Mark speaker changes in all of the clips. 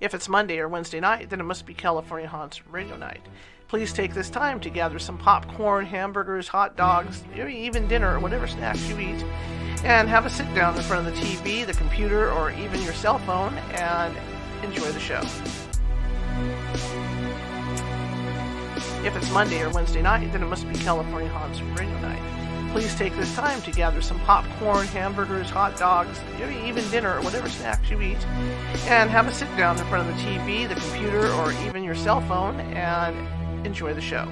Speaker 1: If it's Monday or Wednesday night, then it must be California Haunts Radio Night. Please take this time to gather some popcorn, hamburgers, hot dogs, maybe even dinner or whatever snacks you eat, and have a sit down in front of the TV, the computer, or even your cell phone and enjoy the show. If it's Monday or Wednesday night, then it must be California Haunts Radio Night. Please take this time to gather some popcorn, hamburgers, hot dogs, maybe even dinner or whatever snacks you eat, and have a sit down in front of the TV, the computer, or even your cell phone and enjoy the show.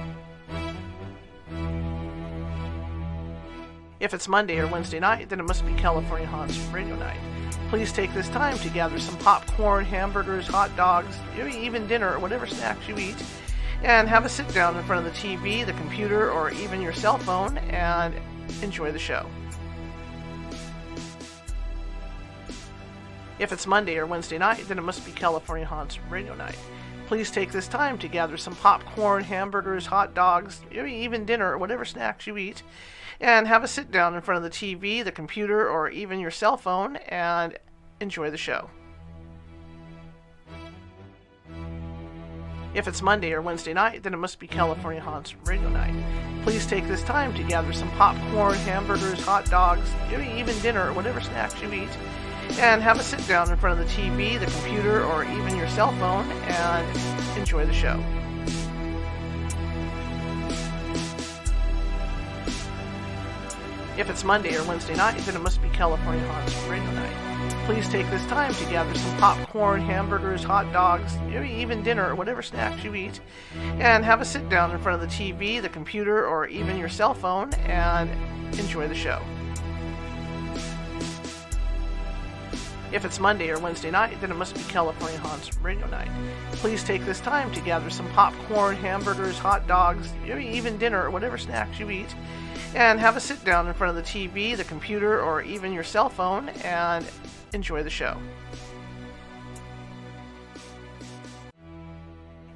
Speaker 1: If it's Monday or Wednesday night, then it must be California Haunts Radio Night. Please take this time to gather some popcorn, hamburgers, hot dogs, maybe even dinner or whatever snacks you eat, and have a sit down in front of the TV, the computer, or even your cell phone and enjoy the show. If it's Monday or Wednesday night, then it must be California Haunts Radio Night. Please take this time to gather some popcorn, hamburgers, hot dogs, maybe even dinner or whatever snacks you eat, and have a sit down in front of the TV, the computer, or even your cell phone and enjoy the show. If it's Monday or Wednesday night, then it must be California Haunts Radio Night. Please take this time to gather some popcorn, hamburgers, hot dogs, maybe even dinner or whatever snacks you eat, and have a sit down in front of the TV, the computer, or even your cell phone and enjoy the show. If it's Monday or Wednesday night, then it must be California Haunts Radio Night. Please take this time to gather some popcorn, hamburgers, hot dogs, maybe even dinner or whatever snacks you eat, and have a sit down in front of the TV, the computer, or even your cell phone and enjoy the show. If it's Monday or Wednesday night, then it must be California Haunts Radio Night. Please take this time to gather some popcorn, hamburgers, hot dogs, maybe even dinner or whatever snacks you eat, and have a sit down in front of the TV, the computer, or even your cell phone and enjoy the show.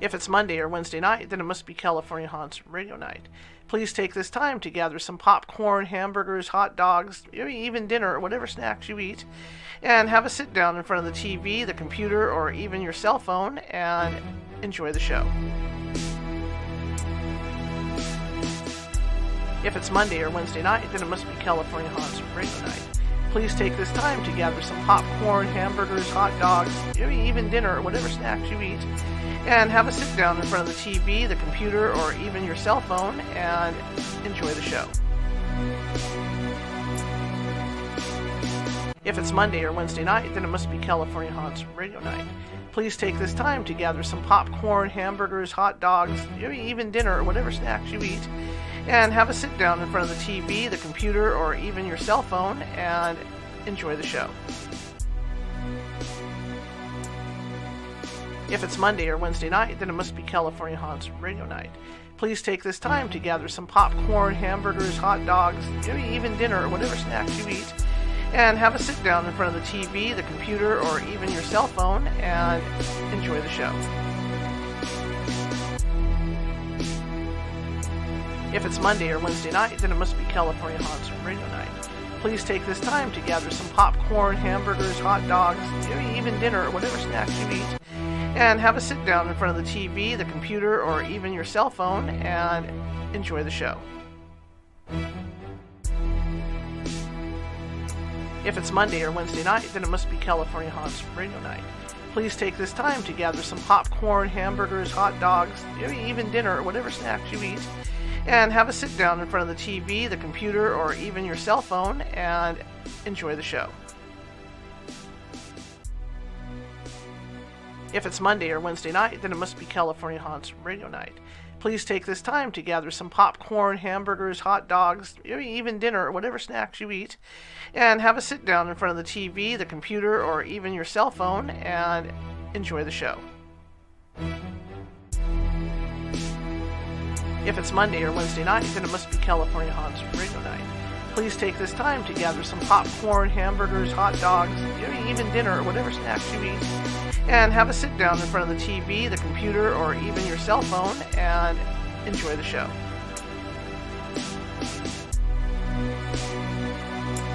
Speaker 1: If it's Monday or Wednesday night, then it must be California Haunts Radio Night. Please take this time to gather some popcorn, hamburgers, hot dogs, maybe even dinner or whatever snacks you eat, and have a sit down in front of the TV, the computer, or even your cell phone and enjoy the show. If it's Monday or Wednesday night, then it must be California Haunts Radio Night. Please take this time to gather some popcorn, hamburgers, hot dogs, maybe even dinner or whatever snacks you eat, and have a sit down in front of the TV, the computer, or even your cell phone and enjoy the show. If it's Monday or Wednesday night, then it must be California Haunts Radio Night. Please take this time to gather some popcorn, hamburgers, hot dogs, maybe even dinner or whatever snacks you eat, and have a sit down in front of the TV, the computer, or even your cell phone and enjoy the show. If it's Monday or Wednesday night, then it must be California Haunts Radio Night. Please take this time to gather some popcorn, hamburgers, hot dogs, maybe even dinner or whatever snacks you eat, and have a sit down in front of the TV, the computer, or even your cell phone and enjoy the show. If it's Monday or Wednesday night, then it must be California Haunts Radio Night. Please take this time to gather some popcorn, hamburgers, hot dogs, maybe even dinner or whatever snacks you eat, and have a sit down in front of the TV, the computer, or even your cell phone and enjoy the show. If it's Monday or Wednesday night, then it must be California Haunts Radio Night. Please take this time to gather some popcorn, hamburgers, hot dogs, maybe even dinner or whatever snacks you eat, and have a sit down in front of the TV, the computer, or even your cell phone and enjoy the show. If it's Monday or Wednesday night, then it must be California Haunts Radio Night. Please take this time to gather some popcorn, hamburgers, hot dogs, maybe even dinner or whatever snacks you eat, and have a sit down in front of the TV, the computer, or even your cell phone and enjoy the show. If it's Monday or Wednesday night, then it must be California Haunts Radio Night. Please take this time to gather some popcorn, hamburgers, hot dogs, maybe even dinner or whatever snacks you eat, and have a sit down in front of the TV, the computer, or even your cell phone and enjoy the show.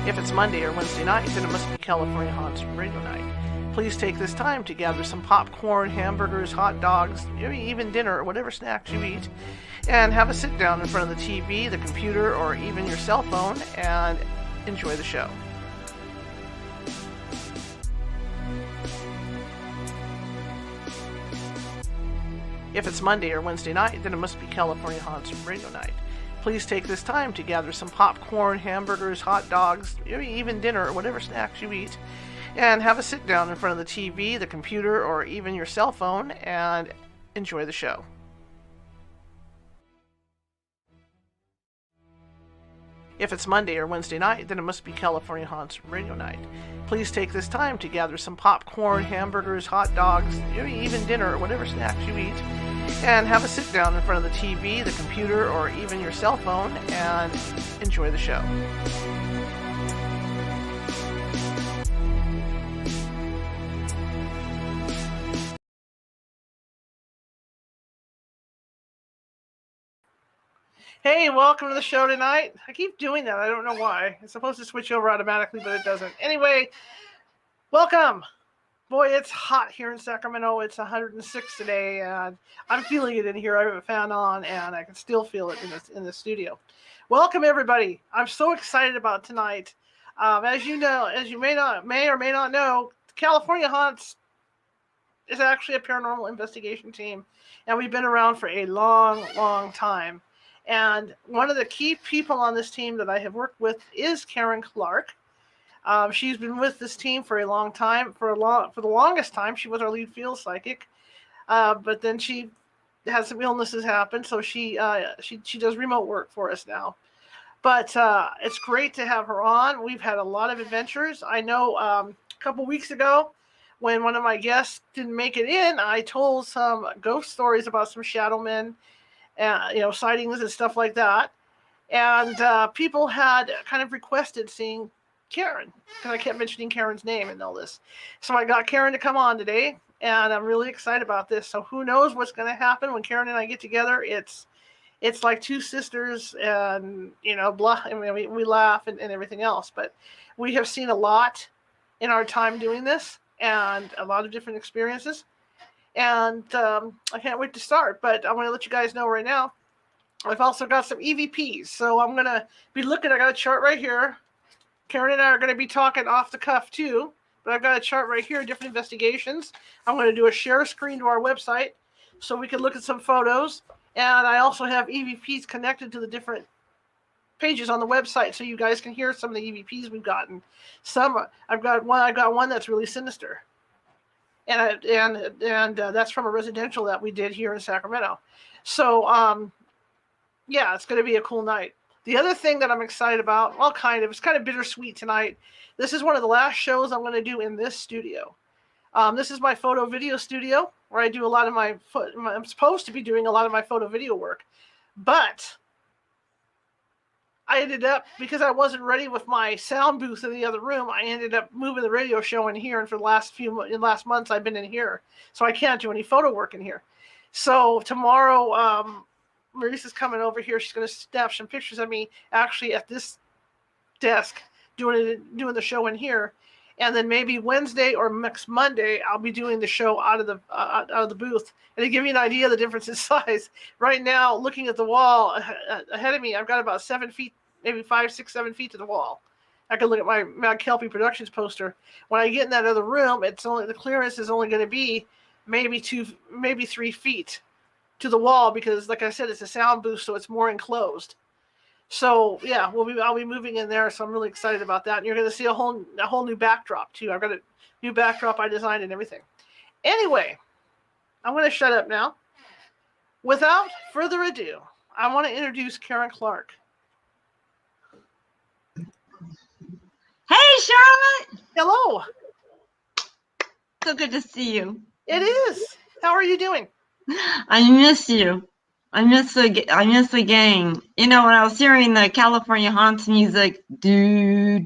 Speaker 1: If it's Monday or Wednesday night, then it must be California Haunts Radio Night. please take this time to gather some popcorn, hamburgers, hot dogs, maybe even dinner or whatever snacks you eat, and have a sit down in front of the TV, the computer, or even your cell phone and enjoy the show. If it's Monday or Wednesday night, then it must be California Haunts Radio Night. Please take this time to gather some popcorn, hamburgers, hot dogs, maybe even dinner or whatever snacks you eat, and have a sit down in front of the TV, the computer, or even your cell phone and enjoy the show. If it's Monday or Wednesday night, then it must be California Haunts Radio Night. Please take this time to gather some popcorn, hamburgers, hot dogs, maybe even dinner or whatever snacks you eat, and have a sit down in front of the TV, the computer, or even your cell phone and enjoy the show. Hey, welcome to the show tonight. I keep doing that. I don't know why. It's supposed to switch over automatically, but it doesn't. Anyway, welcome. Boy, it's hot here in Sacramento. It's 106 today, and I'm feeling it in here. I have a fan on, and I can still feel it in the studio. Welcome, everybody. I'm so excited about tonight. As you may or may not know, California Haunts is actually a paranormal investigation team, and we've been around for a long, long time. And one of the key people on this team that I have worked with is Clarke. She's been with this team for a long time. For the longest time, she was our lead field psychic. But then she had some illnesses happen, so she does remote work for us now. But it's great to have her on. We've had a lot of adventures. I know a couple weeks ago, when one of my guests didn't make it in, I told some ghost stories about some shadowmen, sightings and stuff like that. And people had kind of requested seeing Caren, because I kept mentioning Karen's name and all this. So I got Caren to come on today, and I'm really excited about this. So who knows what's going to happen when Caren and I get together? It's like two sisters, and blah. I mean, we laugh and everything else. But we have seen a lot in our time doing this, and a lot of different experiences. And I can't wait to start, but I want to let you guys know right now, I've also got some EVPs. So I'm going to be looking, I got a chart right here. Caren and I are going to be talking off the cuff too, but I've got a chart right here, different investigations. I'm going to do a share screen to our website so we can look at some photos. And I also have EVPs connected to the different pages on the website so you guys can hear some of the EVPs we've gotten. I've got one that's really sinister. And that's from a residential that we did here in Sacramento. So, yeah, it's going to be a cool night. The other thing that I'm excited about, it's kind of bittersweet tonight. This is one of the last shows I'm going to do in this studio. This is my photo video studio where I do a lot of I'm supposed to be doing a lot of my photo video work. But I ended up, because I wasn't ready with my sound booth in the other room, I ended up moving the radio show in here, and for the last months I've been in here, so I can't do any photo work in here. So tomorrow, Marissa's coming over here. She's going to snap some pictures of me actually at this desk doing the show in here, and then maybe Wednesday or next Monday I'll be doing the show out of the booth. And to give you an idea of the difference in size, right now, looking at the wall ahead of me, I've got about 7 feet, maybe 5, 6, 7 feet to the wall. I can look at my Mad Kelpie Productions poster. When I get in that other room, the clearance is only going to be maybe 3 feet to the wall, because, like I said, it's a sound booth, so it's more enclosed. So yeah, I'll be moving in there, so I'm really excited about that. And you're going to see a whole new backdrop too. I've got a new backdrop I designed and everything. Anyway, I'm going to shut up now. Without further ado, I want to introduce Clarke.
Speaker 2: Hey, Charlotte.
Speaker 1: Hello.
Speaker 2: So good to see you.
Speaker 1: It is. How are you doing?
Speaker 2: I miss you. I miss the gang. When I was hearing the California Haunts music, do,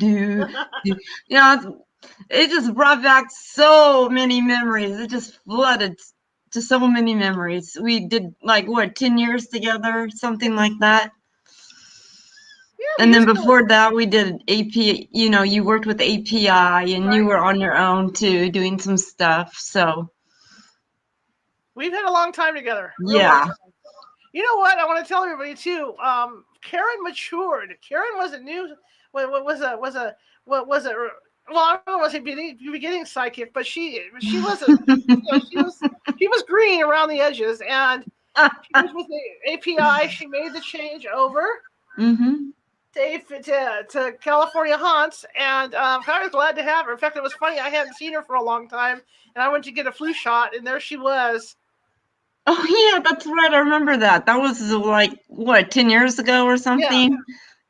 Speaker 2: it just brought back so many memories. It just flooded to so many memories. We did 10 years together, something like that.
Speaker 1: but
Speaker 2: And
Speaker 1: you're
Speaker 2: then
Speaker 1: still.
Speaker 2: before that, we did AP. You worked with API, and you
Speaker 1: Right.
Speaker 2: were on your own too, doing some stuff. So
Speaker 1: We've had a long time together. Real long
Speaker 2: yeah.
Speaker 1: time. You know what? I want to tell everybody too. Caren matured. Caren was a new. What was a was a what was it? Well, I don't know. Was he beginning psychic? But she was a she was green around the edges, and she was with the API. She made the change over
Speaker 2: Mm-hmm.
Speaker 1: to California Haunts, and I was glad to have her. In fact, it was funny. I hadn't seen her for a long time, and I went to get a flu shot, and there she was.
Speaker 2: Oh yeah, that's right. I remember that. That was like what, 10 years ago or
Speaker 1: Yeah,
Speaker 2: something.
Speaker 1: and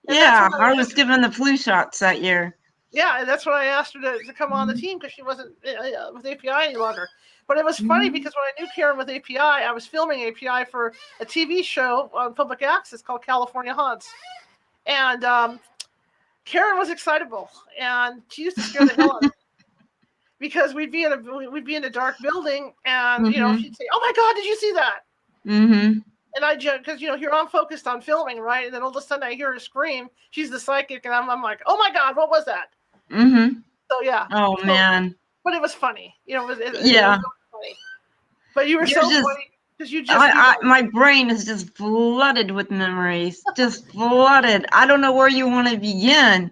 Speaker 1: that's
Speaker 2: Yeah,
Speaker 1: when
Speaker 2: I
Speaker 1: I
Speaker 2: was
Speaker 1: asked.
Speaker 2: given the flu shots that year.
Speaker 1: Yeah, and that's when I asked her to come on the team because she wasn't with API any longer. But it was funny
Speaker 2: Mm-hmm.
Speaker 1: because when I knew Caren with API, I was filming API for a TV show on public access called California Haunts, and Caren was excitable, and she used to scare the hell out of me because we'd be in a dark building, and
Speaker 2: Mm-hmm.
Speaker 1: she'd say, "Oh my God, did you see that?"
Speaker 2: Mm-hmm.
Speaker 1: And I just because here I'm focused on filming, right, and then all of a sudden I hear her scream. She's the psychic, and I'm like, "Oh my God, what was that?"
Speaker 2: Mm-hmm.
Speaker 1: So yeah,
Speaker 2: Oh
Speaker 1: so
Speaker 2: man.
Speaker 1: but it was funny. It was
Speaker 2: Yeah.
Speaker 1: funny. But you were
Speaker 2: You're
Speaker 1: so
Speaker 2: just
Speaker 1: funny because you just you know.
Speaker 2: my brain is just flooded with memories. Just flooded. I don't know where you want to begin.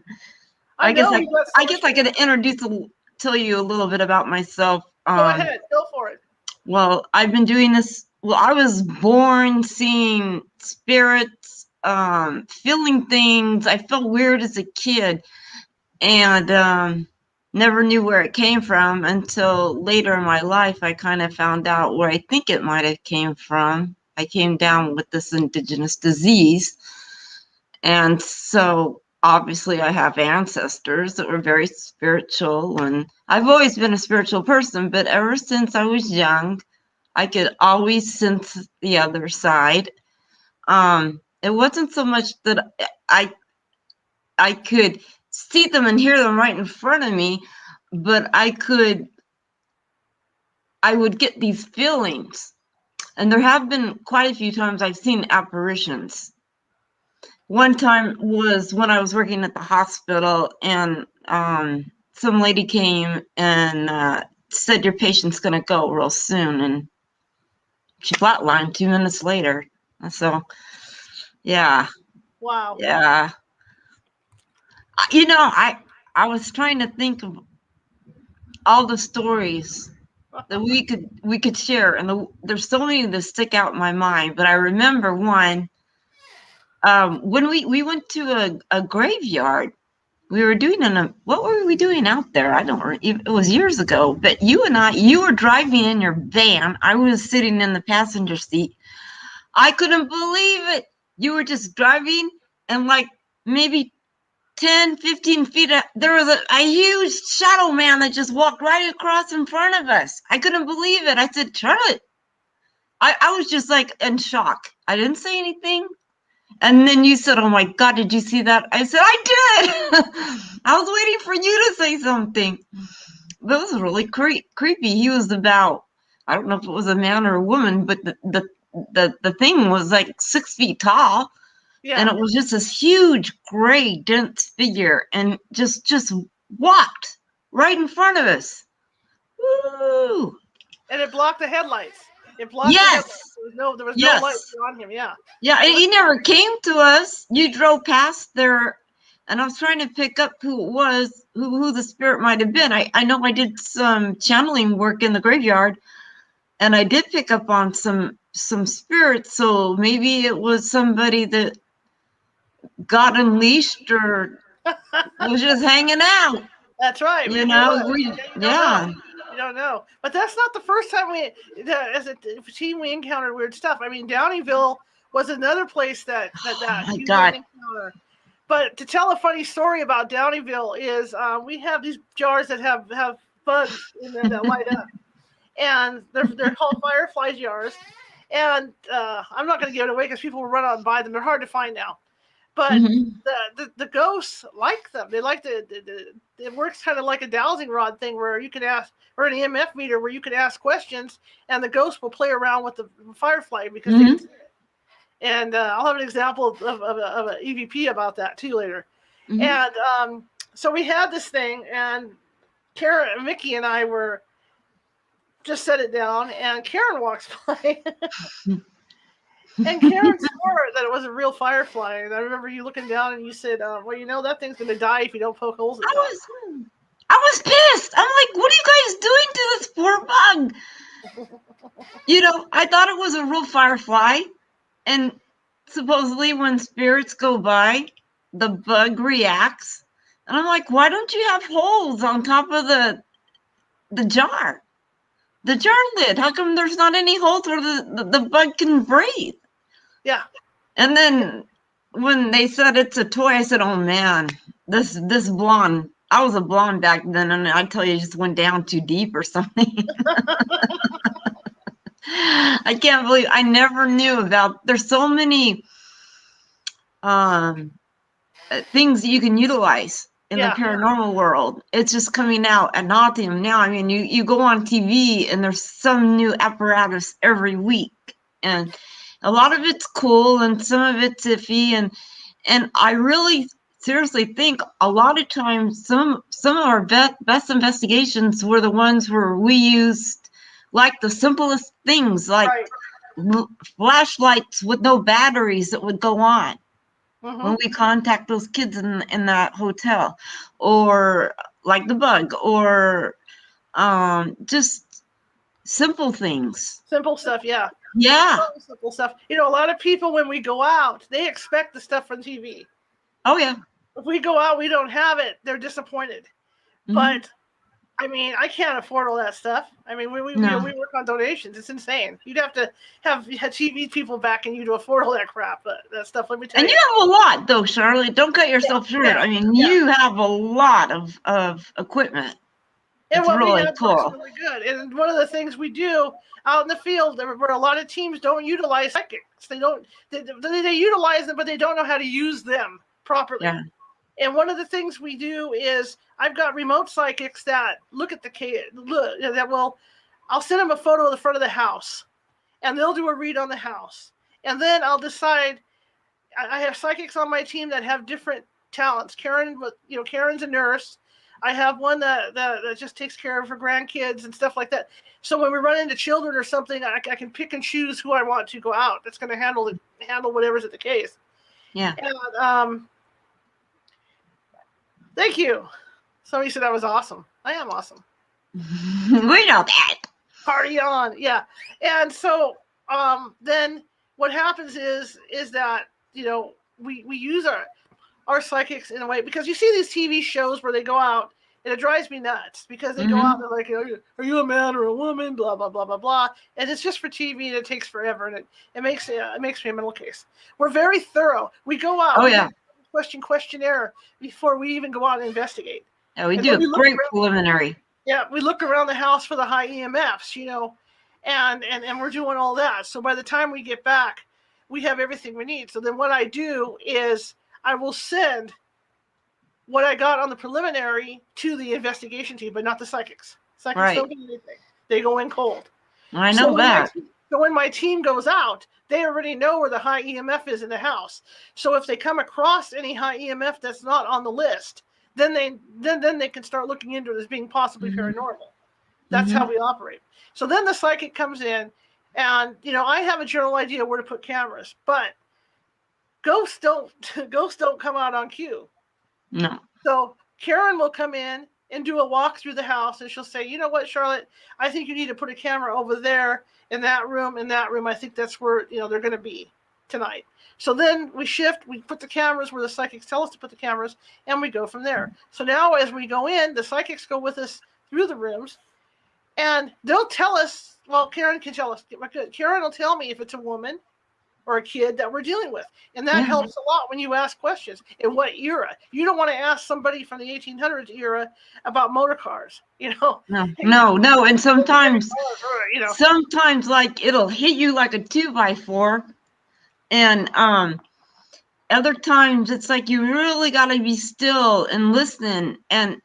Speaker 1: I know you got
Speaker 2: I
Speaker 1: so
Speaker 2: guess
Speaker 1: much.
Speaker 2: I could tell you a little bit about myself.
Speaker 1: Go ahead, go for it.
Speaker 2: Well, I've been doing this. Well, I was born seeing spirits, feeling things. I felt weird as a kid, and never knew where it came from until later in my life. I kind of found out where I think it might have came from. I came down with this indigenous disease, and so obviously I have ancestors that were very spiritual, and I've always been a spiritual person, but ever since I was young, I could always sense the other side. It wasn't so much that I I could see them and hear them right in front of me, but I would get these feelings. And there have been quite a few times I've seen apparitions. One time was when I was working at the hospital, and some lady came and said, "Your patient's going to go real soon." And she flatlined 2 minutes later. So, yeah,
Speaker 1: Wow.
Speaker 2: yeah. I was trying to think of all the stories that we could share, and there's so many that stick out in my mind. But I remember one when we went to a graveyard. We were doing what were we doing out there? I don't. It was years ago. But you were driving in your van. I was sitting in the passenger seat. I couldn't believe it. You were just driving, and like maybe 10, 15 feet, there was a huge shadow man that just walked right across in front of us. I couldn't believe it. I said, "Charlotte." I was just like in shock. I didn't say anything. And then you said, "Oh my God, did you see that?" I said, "I did." I was waiting for you to say something. That was really creepy. He was about, I don't know if it was a man or a woman, but the thing was like 6 feet tall.
Speaker 1: Yeah.
Speaker 2: And it was just this huge, gray, dense figure, and just walked right in front of us. Woo!
Speaker 1: And it blocked the headlights. It blocked the
Speaker 2: Yes,
Speaker 1: headlights. There was no light
Speaker 2: yes,
Speaker 1: on him. Yeah.
Speaker 2: yeah.
Speaker 1: It
Speaker 2: And
Speaker 1: was.
Speaker 2: he never came to us. You drove past there, and I was trying to pick up who it was, who the spirit might have been. I know I did some channeling work in the graveyard, and I did pick up on some spirits. So maybe it was somebody that got unleashed or was just hanging out.
Speaker 1: That's right.
Speaker 2: You
Speaker 1: Maybe it
Speaker 2: know,
Speaker 1: was. Yeah, you don't know.
Speaker 2: yeah.
Speaker 1: You don't know. But that's not the first time as a team, we encountered weird stuff. I mean, Downeyville was another place that
Speaker 2: Oh my
Speaker 1: you didn't
Speaker 2: God.
Speaker 1: encounter. But to tell a funny story about Downeyville is we have these jars that have bugs in them that light up, and they're called firefly jars. And I'm not going to give it away because people will run out and buy them. They're hard to find now. But
Speaker 2: Hmm.
Speaker 1: the ghosts like them. They like it works kind of like a dowsing rod thing where you can ask, or an EMF meter where you can ask questions and the ghost will play around with the firefly because they
Speaker 2: Hmm.
Speaker 1: can see it. And I'll have an example of an EVP about that too later.
Speaker 2: Mhm.
Speaker 1: And so we had this thing, and Caren, Mickey, and I were just set it down, and Caren walks by. And Caren swore that it was a real firefly. And I remember you looking down and you said, well, you know, that thing's going to die if you don't poke holes in the top.
Speaker 2: I was pissed. I'm like, what are you guys doing to this poor bug? You know, I thought it was a real firefly, and supposedly when spirits go by, the bug reacts. And I'm like, why don't you have holes on top of the jar? The jar lid. How come there's not any holes where the bug can breathe?
Speaker 1: Yeah.
Speaker 2: And then when they said it's a toy, I said, oh man, this blonde. I was a blonde back then, and I tell you, it just went down too deep or something. I can't believe I never knew about. There's so many things that you can utilize in the paranormal world. It's just coming out ad nauseum now. I mean, you go on TV and there's some new apparatus every week, and a lot of it's cool and some of it's iffy, and I really seriously think a lot of times some of our best investigations were the ones where we used like the simplest things, like flashlights with no batteries that would go on when we contact those kids in that hotel, or like the bug, or just simple things.
Speaker 1: Simple stuff, yeah.
Speaker 2: Yeah.
Speaker 1: Simple stuff. You know, a lot of people, when we go out, they expect the stuff from TV.
Speaker 2: Oh, yeah.
Speaker 1: If we go out, we don't have it, they're disappointed. Mm-hmm. But, I mean, I can't afford all that stuff. I mean, we work on donations. It's insane. You'd have to have TV people backing you to afford all that crap, that stuff. Let me tell you.
Speaker 2: And you have a lot, though, Charlotte. Don't cut yourself short. I mean, you have a lot of equipment.
Speaker 1: And what really we have cool. Is really good. And one of the things we do out in the field, where a lot of teams don't utilize psychics. They utilize them, but they don't know how to use them properly. Yeah. And one of the things we do is I've got remote psychics that look at the kid. I'll send them a photo of the front of the house, and they'll do a read on the house. And then I'll decide. I have psychics on my team that have different talents. Karen's a nurse. I have one that just takes care of her grandkids and stuff like that. So when we run into children or something, I can pick and choose who I want to go out. That's going to handle whatever's at the case.
Speaker 2: Yeah.
Speaker 1: And thank you. Somebody said I was awesome. I am awesome.
Speaker 2: We know that.
Speaker 1: Party on, yeah. And so then what happens is that we use our psychics in a way, because you see these TV shows where they go out, and it drives me nuts because they go out and they're like, are you a man or a woman? Blah, blah, blah, blah, blah. And it's just for TV, and it takes forever, and it makes me a mental case. We're very thorough. We go out.
Speaker 2: Oh, yeah.
Speaker 1: Questionnaire before we even go out and investigate.
Speaker 2: Yeah, we do a great preliminary.
Speaker 1: Yeah, we look around the house for the high EMFs, and we're doing all that. So by the time we get back, we have everything we need. So then what I do is I will send what I got on the preliminary to the investigation team, but not the psychics. Psychics don't do anything. They go in cold.
Speaker 2: I know that.
Speaker 1: So when my team goes out, they already know where the high EMF is in the house. So if they come across any high EMF that's not on the list, then they can start looking into it as being possibly paranormal. That's how we operate. So then the psychic comes in, and I have a general idea where to put cameras, but ghosts don't come out on cue.
Speaker 2: No.
Speaker 1: So Caren will come in and do a walk through the house, and she'll say, you know what, Charlotte, I think you need to put a camera over there in that room. I think that's where they're going to be tonight. So then we shift, we put the cameras where the psychics tell us to put the cameras, and we go from there. So now as we go in, the psychics go with us through the rooms, and they'll tell us, well, Caren can tell us, Caren will tell me if it's a woman or a kid that we're dealing with. And that helps a lot when you ask questions. In what era? You don't want to ask somebody from the 1800s era about motor cars, No.
Speaker 2: And sometimes like it'll hit you like a 2x4. And other times it's like you really got to be still and listen. And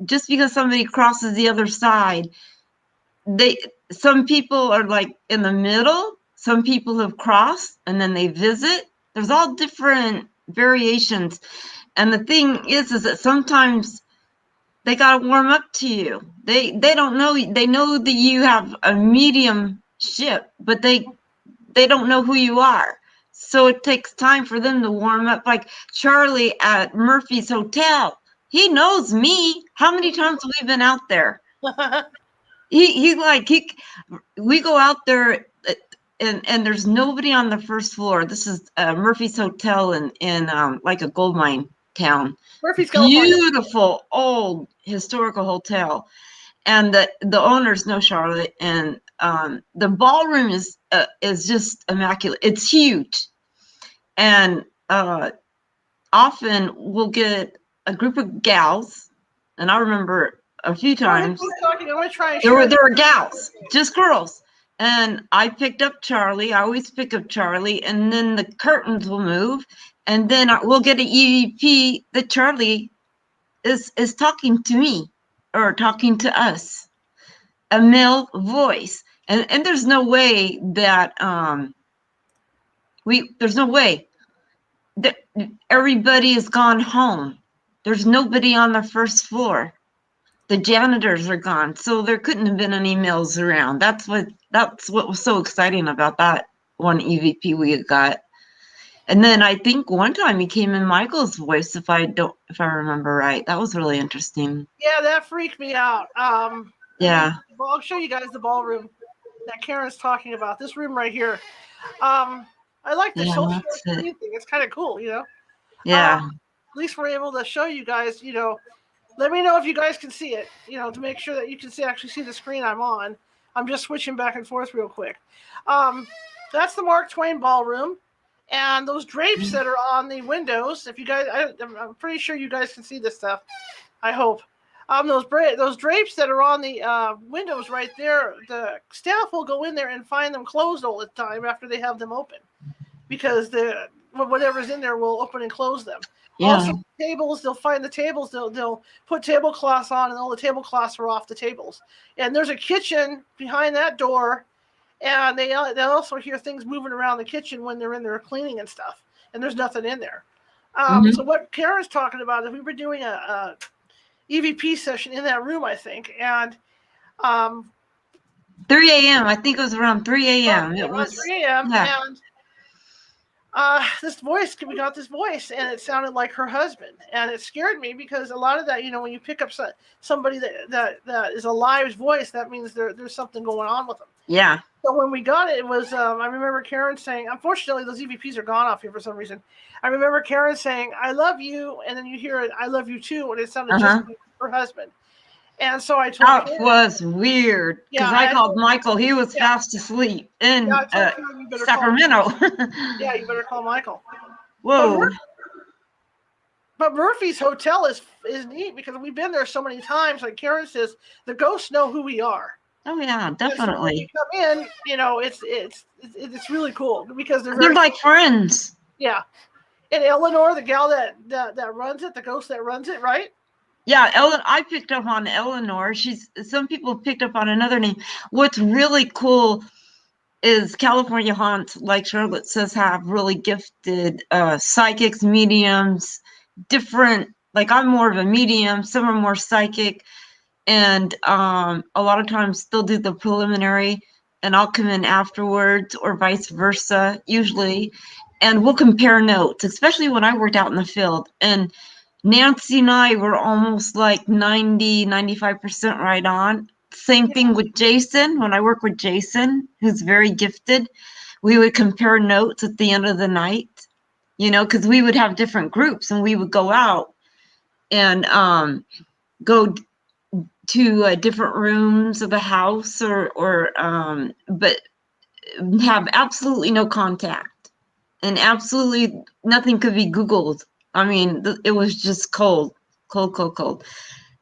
Speaker 2: just because somebody crosses the other side, some people are like in the middle, Some people have crossed and then they visit. There's all different variations. And the thing is that sometimes they got to warm up to you. They don't know. They know that you have a mediumship, but they don't know who you are. So it takes time for them to warm up. Like Charlie at Murphy's Hotel, he knows me. How many times have we been out there? We go out there and there's nobody on the first floor. This is Murphy's Hotel in like a gold mine town.
Speaker 1: Murphy's, California.
Speaker 2: Beautiful old historical hotel. And the owners know Charlotte, and the ballroom is just immaculate. It's huge, and often we'll get a group of gals, and I remember a few times there were gals, just girls, and I picked up Charlie. I always pick up Charlie, and then the curtains will move, and then we'll get an EVP that Charlie is talking to me or talking to us. A male voice, and there's no way that there's no way that everybody has gone home. There's nobody on the first floor. The janitors are gone, so there couldn't have been any males around. That's what was so exciting about that one EVP we got. And then I think one time he came in Michael's voice, if I remember right. That was really interesting.
Speaker 1: Yeah, that freaked me out.
Speaker 2: Yeah.
Speaker 1: I'll show you guys the ballroom that Karen's talking about. This room right here. I like this whole thing. It's kind of cool, you know.
Speaker 2: Yeah.
Speaker 1: At least we're able to show you guys, you know. Let me know if you guys can see it, you know, to make sure that you can actually see the screen I'm on. I'm just switching back and forth real quick. That's the Mark Twain ballroom. And those drapes that are on the windows, if you guys, I'm pretty sure you guys can see this stuff. I hope. Those drapes that are on the windows right there, the staff will go in there and find them closed all the time after they have them open, because whatever's in there will open and close them. Yeah. Also, tables, they'll find the tables, they'll put tablecloths on, and all the tablecloths are off the tables. And there's a kitchen behind that door, and they also hear things moving around the kitchen when they're in there cleaning and stuff, and there's nothing in there. So what Karen's talking about is we were doing a EVP session in that room, I think, and
Speaker 2: 3 a.m. I think it was around 3 a.m.
Speaker 1: It was 3 a.m.
Speaker 2: Yeah.
Speaker 1: And we got this voice, and it sounded like her husband, and it scared me because a lot of that, you know, when you pick up somebody that is a live voice, that means there's something going on with them.
Speaker 2: Yeah.
Speaker 1: So when we got it, it was I remember Caren saying, unfortunately, those EVPs are gone off here for some reason. I remember Caren saying, "I love you," and then you hear it, "I love you too," and it sounded just like her husband. And so I told
Speaker 2: That was weird, because I called Michael. He was fast asleep in Sacramento.
Speaker 1: Yeah, you better call Michael.
Speaker 2: Whoa.
Speaker 1: But Murphy's Hotel is neat because we've been there so many times. Like Caren says, the ghosts know who we are.
Speaker 2: Oh yeah, definitely. So when
Speaker 1: you come in, you know, it's really cool because
Speaker 2: they're like friends.
Speaker 1: Yeah. And Eleanor, the gal that runs it, the ghost that runs it, right?
Speaker 2: Yeah, I picked up on Eleanor. Some people picked up on another name. What's really cool is California Haunts, like Charlotte says, have really gifted psychics, mediums, different. Like I'm more of a medium, some are more psychic, and a lot of times they'll do the preliminary, and I'll come in afterwards, or vice versa, usually, and we'll compare notes, especially when I worked out in the field. And Nancy and I were almost like 95% right on. Same thing with Jason. When I work with Jason, who's very gifted, we would compare notes at the end of the night, you know, because we would have different groups, and we would go out and go to different rooms of the house, but have absolutely no contact, and absolutely nothing could be Googled. I mean, it was just cold.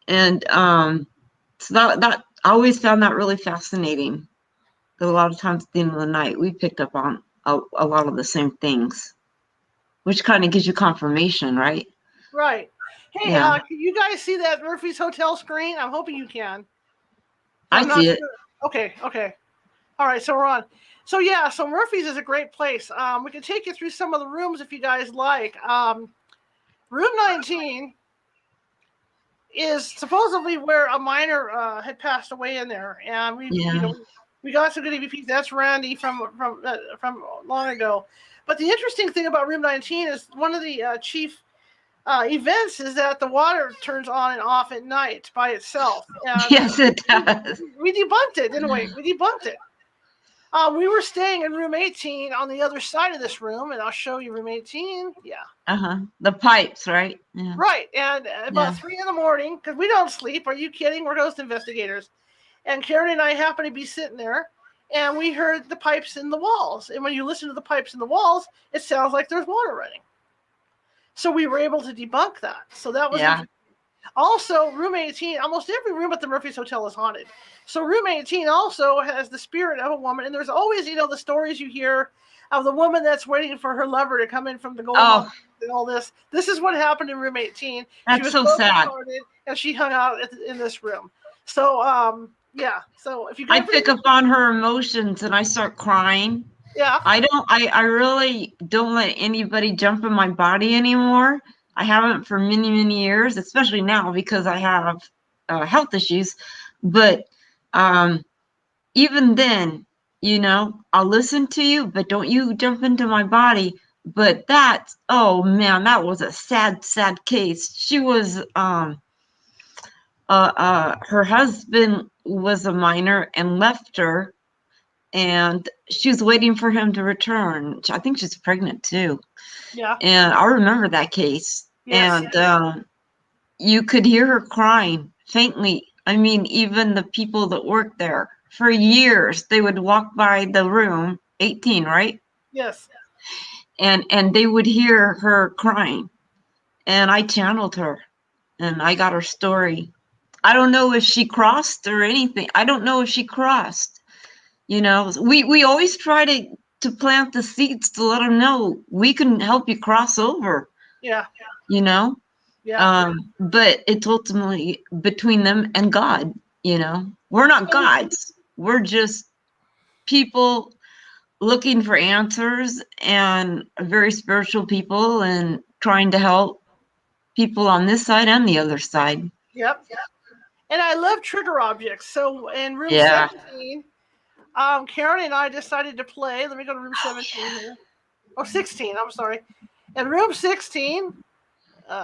Speaker 2: And so that I always found that really fascinating. That a lot of times at the end of the night, we picked up on a lot of the same things, which kind of gives you confirmation, right?
Speaker 1: Right. Hey, can you guys see that Murphy's Hotel screen? I'm hoping you can.
Speaker 2: I see it.
Speaker 1: Okay. All right, so we're on. So yeah, so Murphy's is a great place. We can take you through some of the rooms if you guys like. Room 19 is supposedly where a miner had passed away in there, and we got some good EVPs. That's Randy from long ago. But the interesting thing about Room 19 is one of the chief events is that the water turns on and off at night by itself. And,
Speaker 2: yes, it does.
Speaker 1: We debunked it, didn't we? We debunked it. We were staying in room 18 on the other side of this room, and I'll show you room 18. Yeah.
Speaker 2: The pipes, right? Yeah.
Speaker 1: Right. And about 3 in the morning, because we don't sleep. Are you kidding? We're ghost investigators. And Caren and I happened to be sitting there, and we heard the pipes in the walls. And when you listen to the pipes in the walls, it sounds like there's water running. So we were able to debunk that. So that was also room 18. Almost every room at the Murphy's Hotel is haunted. So room 18 also has the spirit of a woman. And there's always, the stories you hear of the woman that's waiting for her lover to come in from the gold mine and all this. This is what happened in room 18.
Speaker 2: That's
Speaker 1: she was
Speaker 2: so sad.
Speaker 1: And she hung out in this room. So, So if you
Speaker 2: I pick up on her emotions and I start crying.
Speaker 1: Yeah.
Speaker 2: I really don't let anybody jump in my body anymore. I haven't for many, many years, especially now because I have health issues. But even then, I'll listen to you, but don't you jump into my body. But oh man, that was a sad, sad case. She was, her husband was a miner and left her, and she was waiting for him to return. I think she's pregnant too.
Speaker 1: Yeah.
Speaker 2: And I remember that case. Yes. And you could hear her crying faintly. I mean, even the people that worked there for years, they would walk by the room 18, right?
Speaker 1: Yes.
Speaker 2: And they would hear her crying. And I channeled her and I got her story. I don't know if she crossed or anything. I don't know if she crossed. We always try to plant the seeds to let them know we can help you cross over.
Speaker 1: Yeah.
Speaker 2: Yeah. But it's ultimately between them and God. We're not gods. We're just people looking for answers and very spiritual people and trying to help people on this side and the other side.
Speaker 1: Yep. And I love trigger objects. So in room 17, Caren and I decided to play. Let me go to room 17 here. Oh, 16. I'm sorry. In room 16,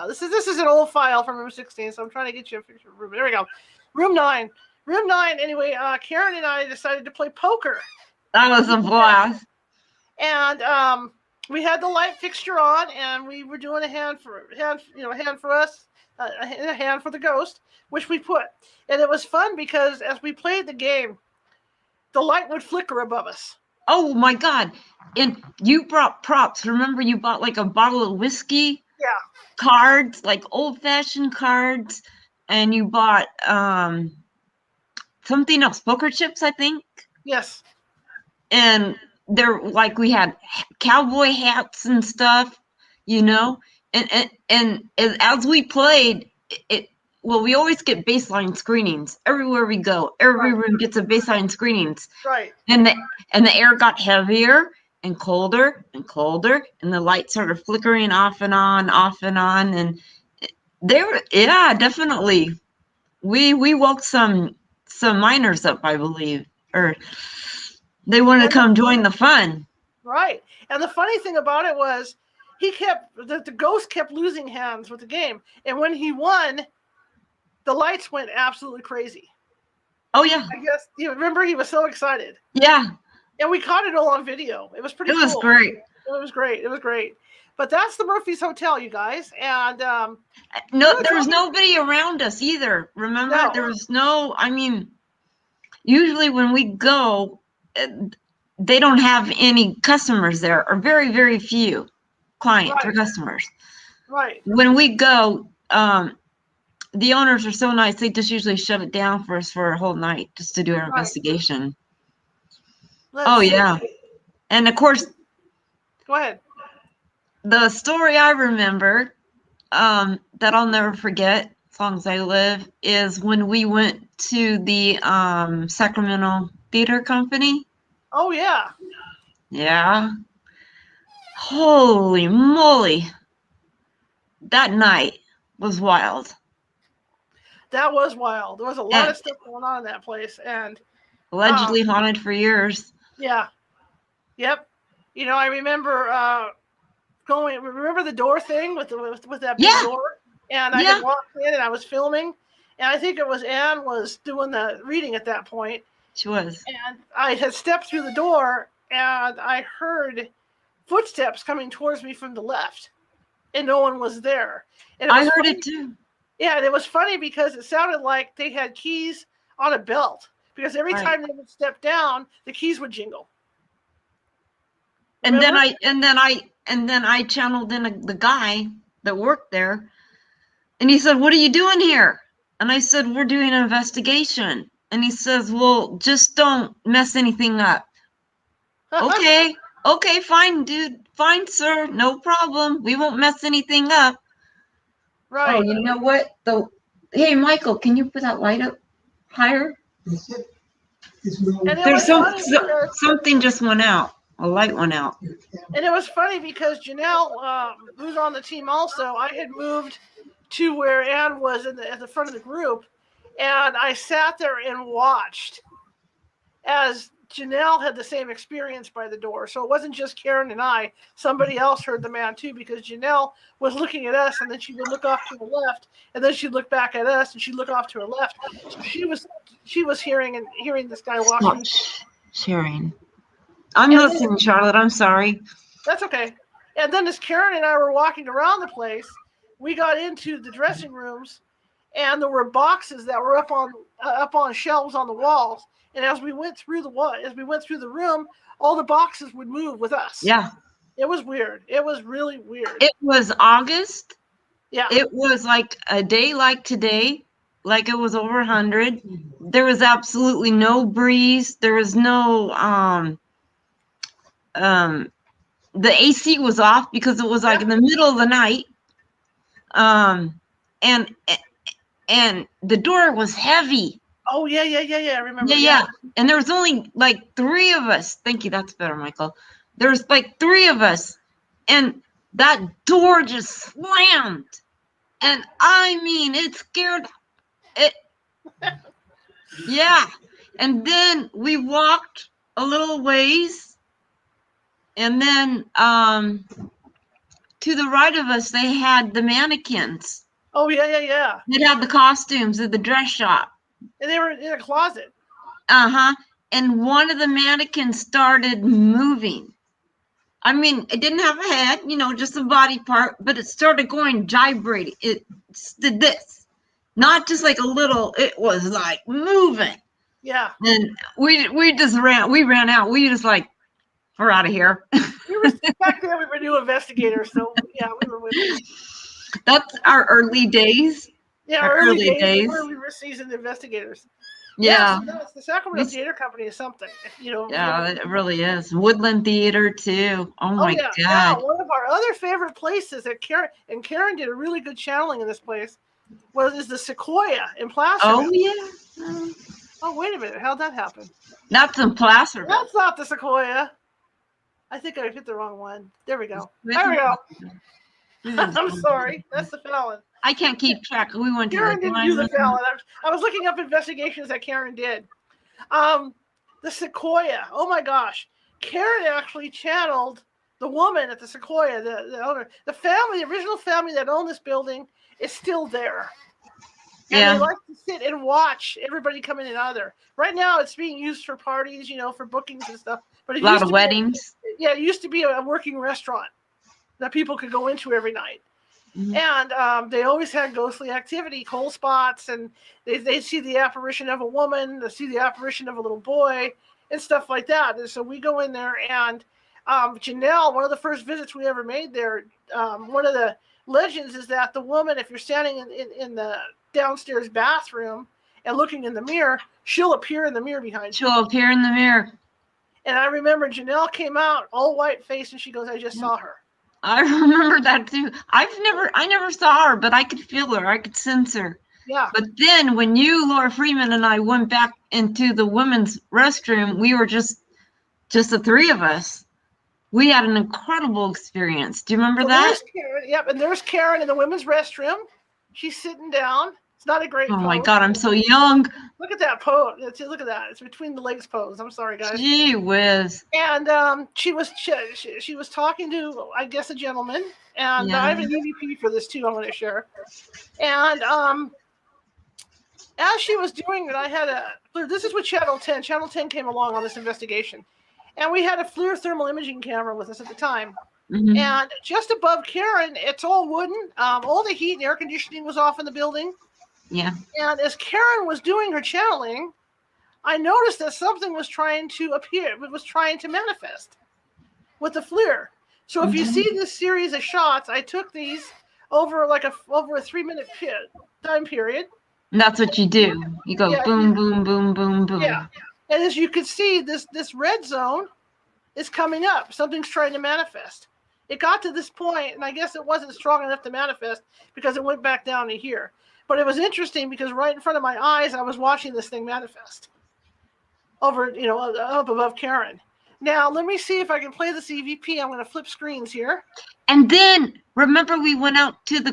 Speaker 1: this is an old file from room 16, so I'm trying to get you a picture of room. There we go. Room 9. Room 9. Anyway, Caren and I decided to play poker.
Speaker 2: That was a blast.
Speaker 1: And we had the light fixture on, and we were doing a hand for us, a hand for the ghost, which we put. And it was fun because as we played the game, the light would flicker above us.
Speaker 2: Oh my God. And you brought props. Remember you bought like a bottle of whiskey?
Speaker 1: Yeah.
Speaker 2: Cards, like old-fashioned cards. And you bought something else, poker chips, I think?
Speaker 1: Yes.
Speaker 2: And we had cowboy hats and stuff, and as we played, we always get baseline screenings everywhere we go. Every room gets a baseline screenings.
Speaker 1: Right.
Speaker 2: And the air got heavier and colder, and the lights started flickering off and on, and definitely. We woke some miners up, I believe, or they wanted to come join the fun.
Speaker 1: Right. And the funny thing about it was the ghost kept losing hands with the game. And when he won, the lights went absolutely crazy.
Speaker 2: Oh, yeah.
Speaker 1: I guess, you remember, he was so excited.
Speaker 2: Yeah.
Speaker 1: And we caught it all on video. It was pretty cool.
Speaker 2: It was great.
Speaker 1: It was great. But that's the Murphy's Hotel, you guys. And
Speaker 2: there was nobody around us either. Remember? No. There was usually when we go, they don't have any customers there, or very, very few clients or customers.
Speaker 1: Right.
Speaker 2: When we go, the owners are so nice. They just usually shut it down for us for a whole night just to do our investigation. Yeah. And of course.
Speaker 1: Go ahead.
Speaker 2: The story I remember that I'll never forget as long as I live is when we went to the Sacramento Theater Company.
Speaker 1: Oh yeah.
Speaker 2: Yeah. Holy moly. That night was wild.
Speaker 1: That was wild. There was a lot
Speaker 2: And
Speaker 1: of stuff going on in that place, and
Speaker 2: allegedly haunted for years.
Speaker 1: yeah, yep. You know, I remember remember the door thing with that big
Speaker 2: Yeah.
Speaker 1: door, and I
Speaker 2: Yeah.
Speaker 1: had walked in and I was filming, and I think it was Anne was doing the reading at that point.
Speaker 2: She was.
Speaker 1: And I had stepped through the door, and I heard footsteps coming towards me from the left, and no one was there. And
Speaker 2: I heard it too.
Speaker 1: Yeah, and it was funny because it sounded like they had keys on a belt, because every time they would step down, the keys would jingle.
Speaker 2: And then I channeled in the guy that worked there, and he said, "What are you doing here?" And I said, "We're doing an investigation." And he says, "Well, just don't mess anything up." Okay, fine, dude, fine, sir, no problem. We won't mess anything up.
Speaker 1: Right.
Speaker 2: Oh, you know what? Hey, Michael, can you put that light up higher? There's something just went out. A light went out.
Speaker 1: And it was funny because Janelle, who's on the team also, I had moved to where Anne was at the front of the group, and I sat there and watched as Janelle had the same experience by the door. So it wasn't just Caren and I. Somebody else heard the man too, because Janelle was looking at us, and then she would look off to the left, and then she'd look back at us, and she'd look off to her left. So she was hearing this guy walking.
Speaker 2: Sharing. I'm listening, Charlotte. I'm sorry.
Speaker 1: That's okay. And then as Caren and I were walking around the place, we got into the dressing rooms, and there were boxes that were up on shelves on the walls. And as we went through the room, all the boxes would move with us.
Speaker 2: Yeah.
Speaker 1: It was weird. It was really weird.
Speaker 2: It was August.
Speaker 1: Yeah.
Speaker 2: It was like a day like today, like it was over 100. There was absolutely no breeze. There was no the AC was off because it was like in the middle of the night. And the door was heavy.
Speaker 1: Oh yeah, I remember.
Speaker 2: Yeah. And there was only like 3 of us. Thank you, that's better, Michael. There was like 3 of us, and that door just slammed. And I mean, it scared it. Yeah. And then we walked a little ways, and then to the right of us, they had the mannequins.
Speaker 1: Oh yeah.
Speaker 2: They had the costumes at the dress shop.
Speaker 1: And they were in a closet.
Speaker 2: And one of the mannequins started moving. I mean, it didn't have a head, just a body part, but it started going gyrating. It did this, not just like a little. It was like moving.
Speaker 1: Yeah.
Speaker 2: And we just ran out. We just like, we're out of here.
Speaker 1: Back then we were new investigators, so yeah, we were with them.
Speaker 2: That's our early days.
Speaker 1: Yeah, our early days where we were seasoned investigators.
Speaker 2: Yeah.
Speaker 1: The Sacramento Theater Company is something,
Speaker 2: Yeah, it really is. Woodland Theater too. Oh my God.
Speaker 1: Yeah, one of our other favorite places that Caren did a really good channeling in this place is the Sequoia in Placerville.
Speaker 2: Oh yeah.
Speaker 1: Oh wait a minute, how'd that happen?
Speaker 2: That's in Placerville.
Speaker 1: That's not the Sequoia. I think I hit the wrong one. There we go. I'm sorry. That's the Fallon.
Speaker 2: I can't keep track. We went to
Speaker 1: Caren didn't do the Fallon. I was looking up investigations that Caren did. The Sequoia. Oh my gosh. Caren actually channeled the woman at the Sequoia, the owner. The original family that owned this building is still there. And they like to sit and watch everybody come in and out of there. Right now it's being used for parties, for bookings and stuff. But it
Speaker 2: a lot of weddings.
Speaker 1: It used to be a working restaurant that people could go into every night. Mm-hmm. And they always had ghostly activity, cold spots, and they see the apparition of a woman, they see the apparition of a little boy, and stuff like that. And so we go in there, and Janelle, one of the first visits we ever made there, one of the legends is that the woman, if you're standing in the downstairs bathroom and looking in the mirror, she'll appear in the mirror behind you.
Speaker 2: She'll appear in the mirror.
Speaker 1: And I remember Janelle came out all white faced, and she goes, "I just saw her."
Speaker 2: I remember that too. I never saw her, but I could feel her. I could sense her.
Speaker 1: Yeah.
Speaker 2: But then when you, Laura Freeman, and I went back into the women's restroom, we were just just the three of us. We had an incredible experience. Do you remember that?
Speaker 1: There's Caren, yep, and there's Caren in the women's restroom. She's sitting down. It's not a great pose.
Speaker 2: Oh my God, I'm so young.
Speaker 1: Look at that pose. Look at that. It's between the legs pose. I'm sorry, guys.
Speaker 2: Gee whiz.
Speaker 1: And she was talking to, I guess, a gentleman. And I have an EVP for this too. I'm going to share. And as she was doing it, I had this is with Channel 10. Channel 10 came along on this investigation. And we had a FLIR thermal imaging camera with us at the time. Mm-hmm. And just above Caren, it's all wooden. All the heat and air conditioning was off in the building.
Speaker 2: Yeah.
Speaker 1: And as Caren was doing her channeling, I noticed that something was trying to appear. It was trying to manifest with the FLIR. So if you see this series of shots, I took these over a 3-minute time period.
Speaker 2: And that's what you do. You go boom, boom, boom, boom, boom.
Speaker 1: Yeah. And as you can see, this red zone is coming up. Something's trying to manifest. It got to this point, and I guess it wasn't strong enough to manifest because it went back down to here. But it was interesting because right in front of my eyes, I was watching this thing manifest over, up above Caren. Now, let me see if I can play this EVP. I'm going to flip screens here.
Speaker 2: And then, remember we went out to the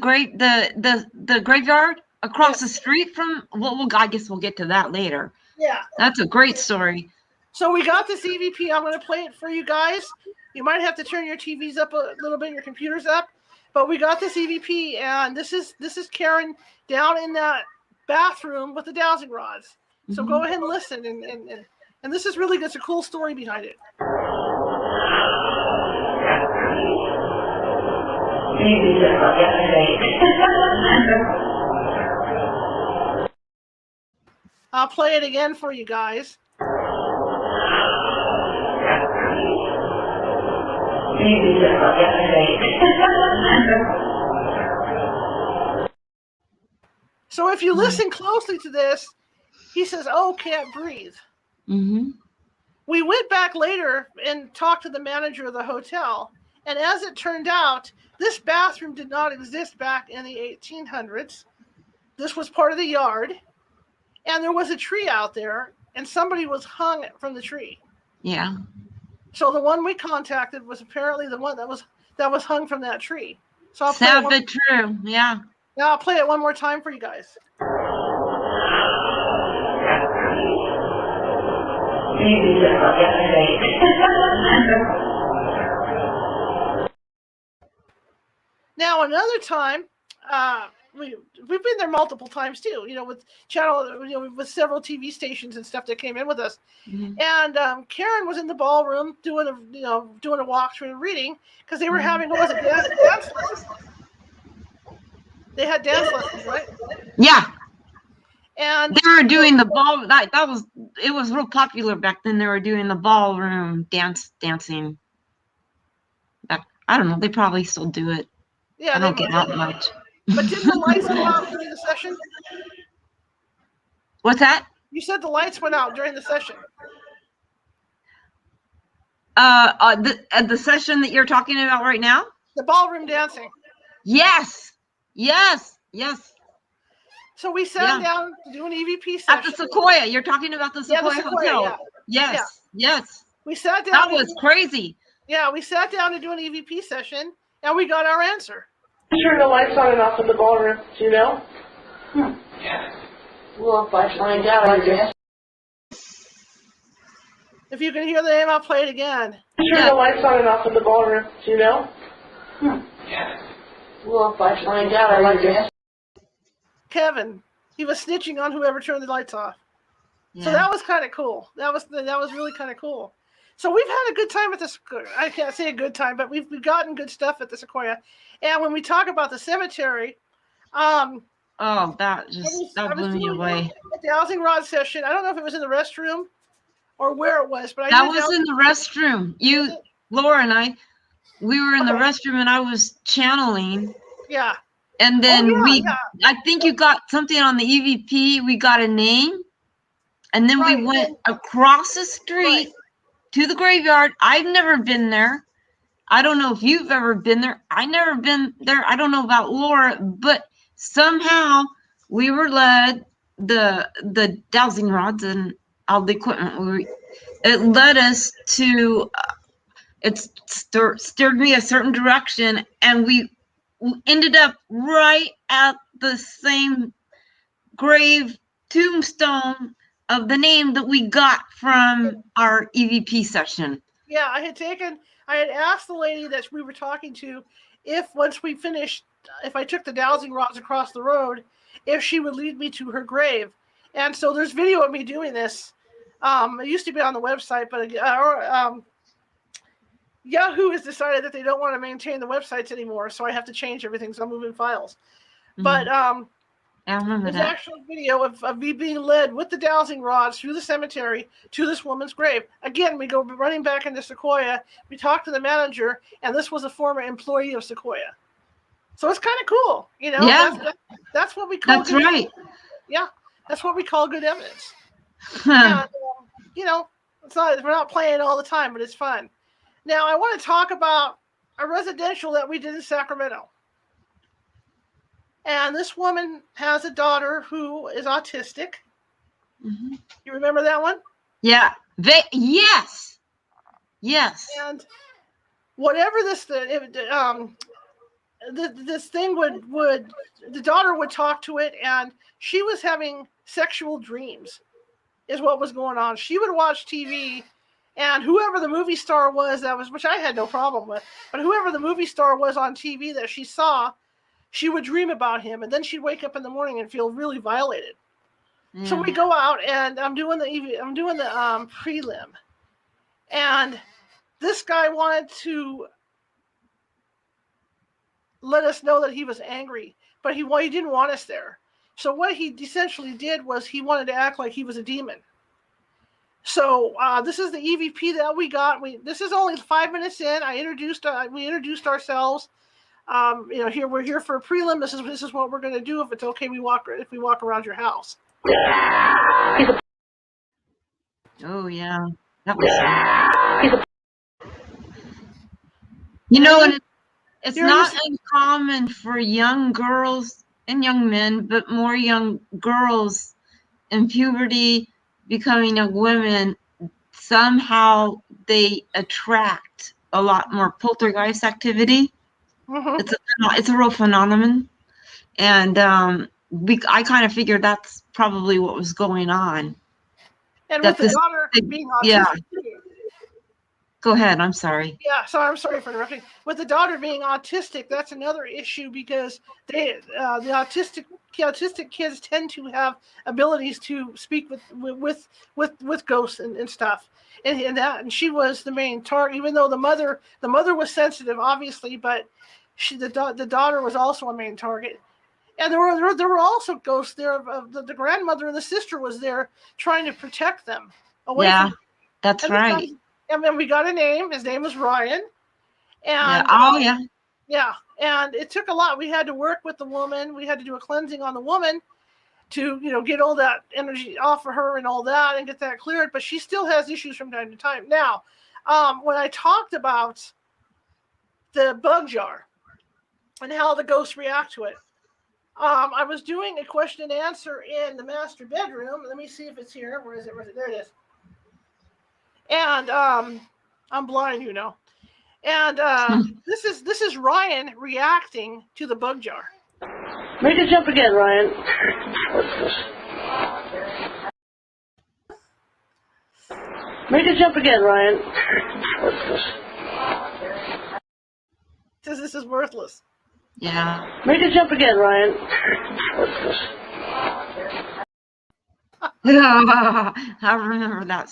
Speaker 2: graveyard across the street from, I guess we'll get to that later.
Speaker 1: Yeah.
Speaker 2: That's a great story.
Speaker 1: So we got this EVP. I'm going to play it for you guys. You might have to turn your TVs up a little bit, your computers up. But we got this EVP, and this is Caren down in that bathroom with the dowsing rods. So go ahead and listen, and this is really good. It's a cool story behind it. I'll play it again for you guys. So if you listen closely to this, he says, "Oh, can't breathe."
Speaker 2: Mm-hmm.
Speaker 1: We went back later and talked to the manager of the hotel, and as it turned out, this bathroom did not exist back in the 1800s. This was part of the yard, and there was a tree out there, and somebody was hung from the tree.
Speaker 2: Yeah.
Speaker 1: So the one we contacted was apparently the one that was hung from that tree. So I'll
Speaker 2: Sad but true. Yeah.
Speaker 1: Now I'll play it one more time for you guys. Now another time, we've been there multiple times too. With with several TV stations and stuff that came in with us. Mm-hmm. And Caren was in the ballroom doing a walkthrough and reading because they were having dance lessons. They had dance lessons, right?
Speaker 2: Yeah.
Speaker 1: And
Speaker 2: they were doing the ball. It was real popular back then. They were doing the ballroom dancing. I don't know. They probably still do it.
Speaker 1: Yeah,
Speaker 2: I don't get out much.
Speaker 1: But didn't the lights go out during the session?
Speaker 2: What's that?
Speaker 1: You said the lights went out during the session.
Speaker 2: The session that you're talking about right now?
Speaker 1: The ballroom dancing.
Speaker 2: Yes.
Speaker 1: So we sat down to do an EVP session.
Speaker 2: At the Sequoia. You're talking about the Sequoia Hotel. Yeah. Yes.
Speaker 1: We sat down.
Speaker 2: That was crazy.
Speaker 1: Yeah, we sat down to do an EVP session, and we got our answer.
Speaker 3: Turn the lights on and off in the ballroom, do you know?
Speaker 4: Well, if I find out, I guess.
Speaker 1: If you can hear the name, I'll play it again.
Speaker 3: Turn the lights on and off in the ballroom, do you know?
Speaker 4: Well, if I find out, I guess.
Speaker 1: Kevin, he was snitching on whoever turned the lights off. Yeah. So that was kind of cool. That was really kind of cool. So we've had a good time at the Sequoia. I can't say a good time, but we've gotten good stuff at the Sequoia. And when we talk about the cemetery,
Speaker 2: that blew me away.
Speaker 1: At the housing rod session, I don't know if it was in the restroom or where it was, but
Speaker 2: that was in the restroom. Laura and I, we were in the restroom, and I was channeling.
Speaker 1: Yeah.
Speaker 2: And then I think you got something on the EVP. We got a name, and then we went across the street to the graveyard. I've never been there. I don't know if you've ever been there. I've never been there. I don't know about Laura, but somehow we were led the dowsing rods and all the equipment. it led us to it steered me a certain direction, and we ended up right at the same grave tombstone of the name that we got from our EVP session.
Speaker 1: Yeah, I had asked the lady that we were talking to if once we finished, if I took the dowsing rods across the road, if she would lead me to her grave. And so there's video of me doing this. It used to be on the website, but Yahoo has decided that they don't want to maintain the websites anymore, so I have to change everything, so I'm moving files. Mm-hmm. But
Speaker 2: I remember
Speaker 1: there's
Speaker 2: that.
Speaker 1: actual video of me being led with the dowsing rods through the cemetery to this woman's grave. Again, we go running back into Sequoia. We talk to the manager, and this was a former employee of Sequoia. So it's kind of cool, you know.
Speaker 2: Yeah,
Speaker 1: that's what we call.
Speaker 2: That's right.
Speaker 1: Evidence. Yeah, that's what we call good evidence. And, you know, we're not playing all the time, but it's fun. Now, I want to talk about a residential that we did in Sacramento. And this woman has a daughter who is autistic. Mm-hmm. You remember that one?
Speaker 2: Yeah. Yes.
Speaker 1: And whatever this thing would the daughter would talk to it, and she was having sexual dreams, is what was going on. She would watch TV, and whoever the movie star was, which I had no problem with, but whoever the movie star was on TV that she saw, she would dream about him, and then she'd wake up in the morning and feel really violated. Yeah. So we go out, and I'm doing the prelim, and this guy wanted to let us know that he was angry, but he didn't want us there. So what he essentially did was he wanted to act like he was a demon. So this is the EVP that we got. This is only 5 minutes in. We introduced ourselves. Here we're here for a prelim. This is what we're going to do. If it's okay, if we walk around your house.
Speaker 2: Oh yeah, that was. You know, and it's not uncommon for young girls and young men, but more young girls in puberty becoming young women. Somehow they attract a lot more poltergeist activity. Mm-hmm. It's a real phenomenon, and I kind of figured that's probably what was going on.
Speaker 1: And with the daughter being autistic.
Speaker 2: Yeah. Go ahead. I'm sorry.
Speaker 1: Yeah, I'm sorry for interrupting. With the daughter being autistic, that's another issue because the autistic kids tend to have abilities to speak with ghosts and stuff, and she was the main target. Even though the mother was sensitive, obviously, but the daughter was also a main target. And there were also ghosts there. The grandmother and the sister was there trying to protect them away.
Speaker 2: Yeah, that's right.
Speaker 1: And then we got a name. His name was Ryan. And yeah. And it took a lot. We had to work with the woman. We had to do a cleansing on the woman to, get all that energy off of her and all that and get that cleared. But she still has issues from time to time. Now, when I talked about the bug jar and how the ghosts react to it, I was doing a question and answer in the master bedroom. Let me see if it's here. Where is it? There it is. And I'm blind, And this is Ryan reacting to the bug jar.
Speaker 3: Make it jump again, Ryan. Make it jump again, Ryan.
Speaker 1: Says this is worthless.
Speaker 2: Yeah.
Speaker 3: Make it jump again, Ryan.
Speaker 2: I remember that.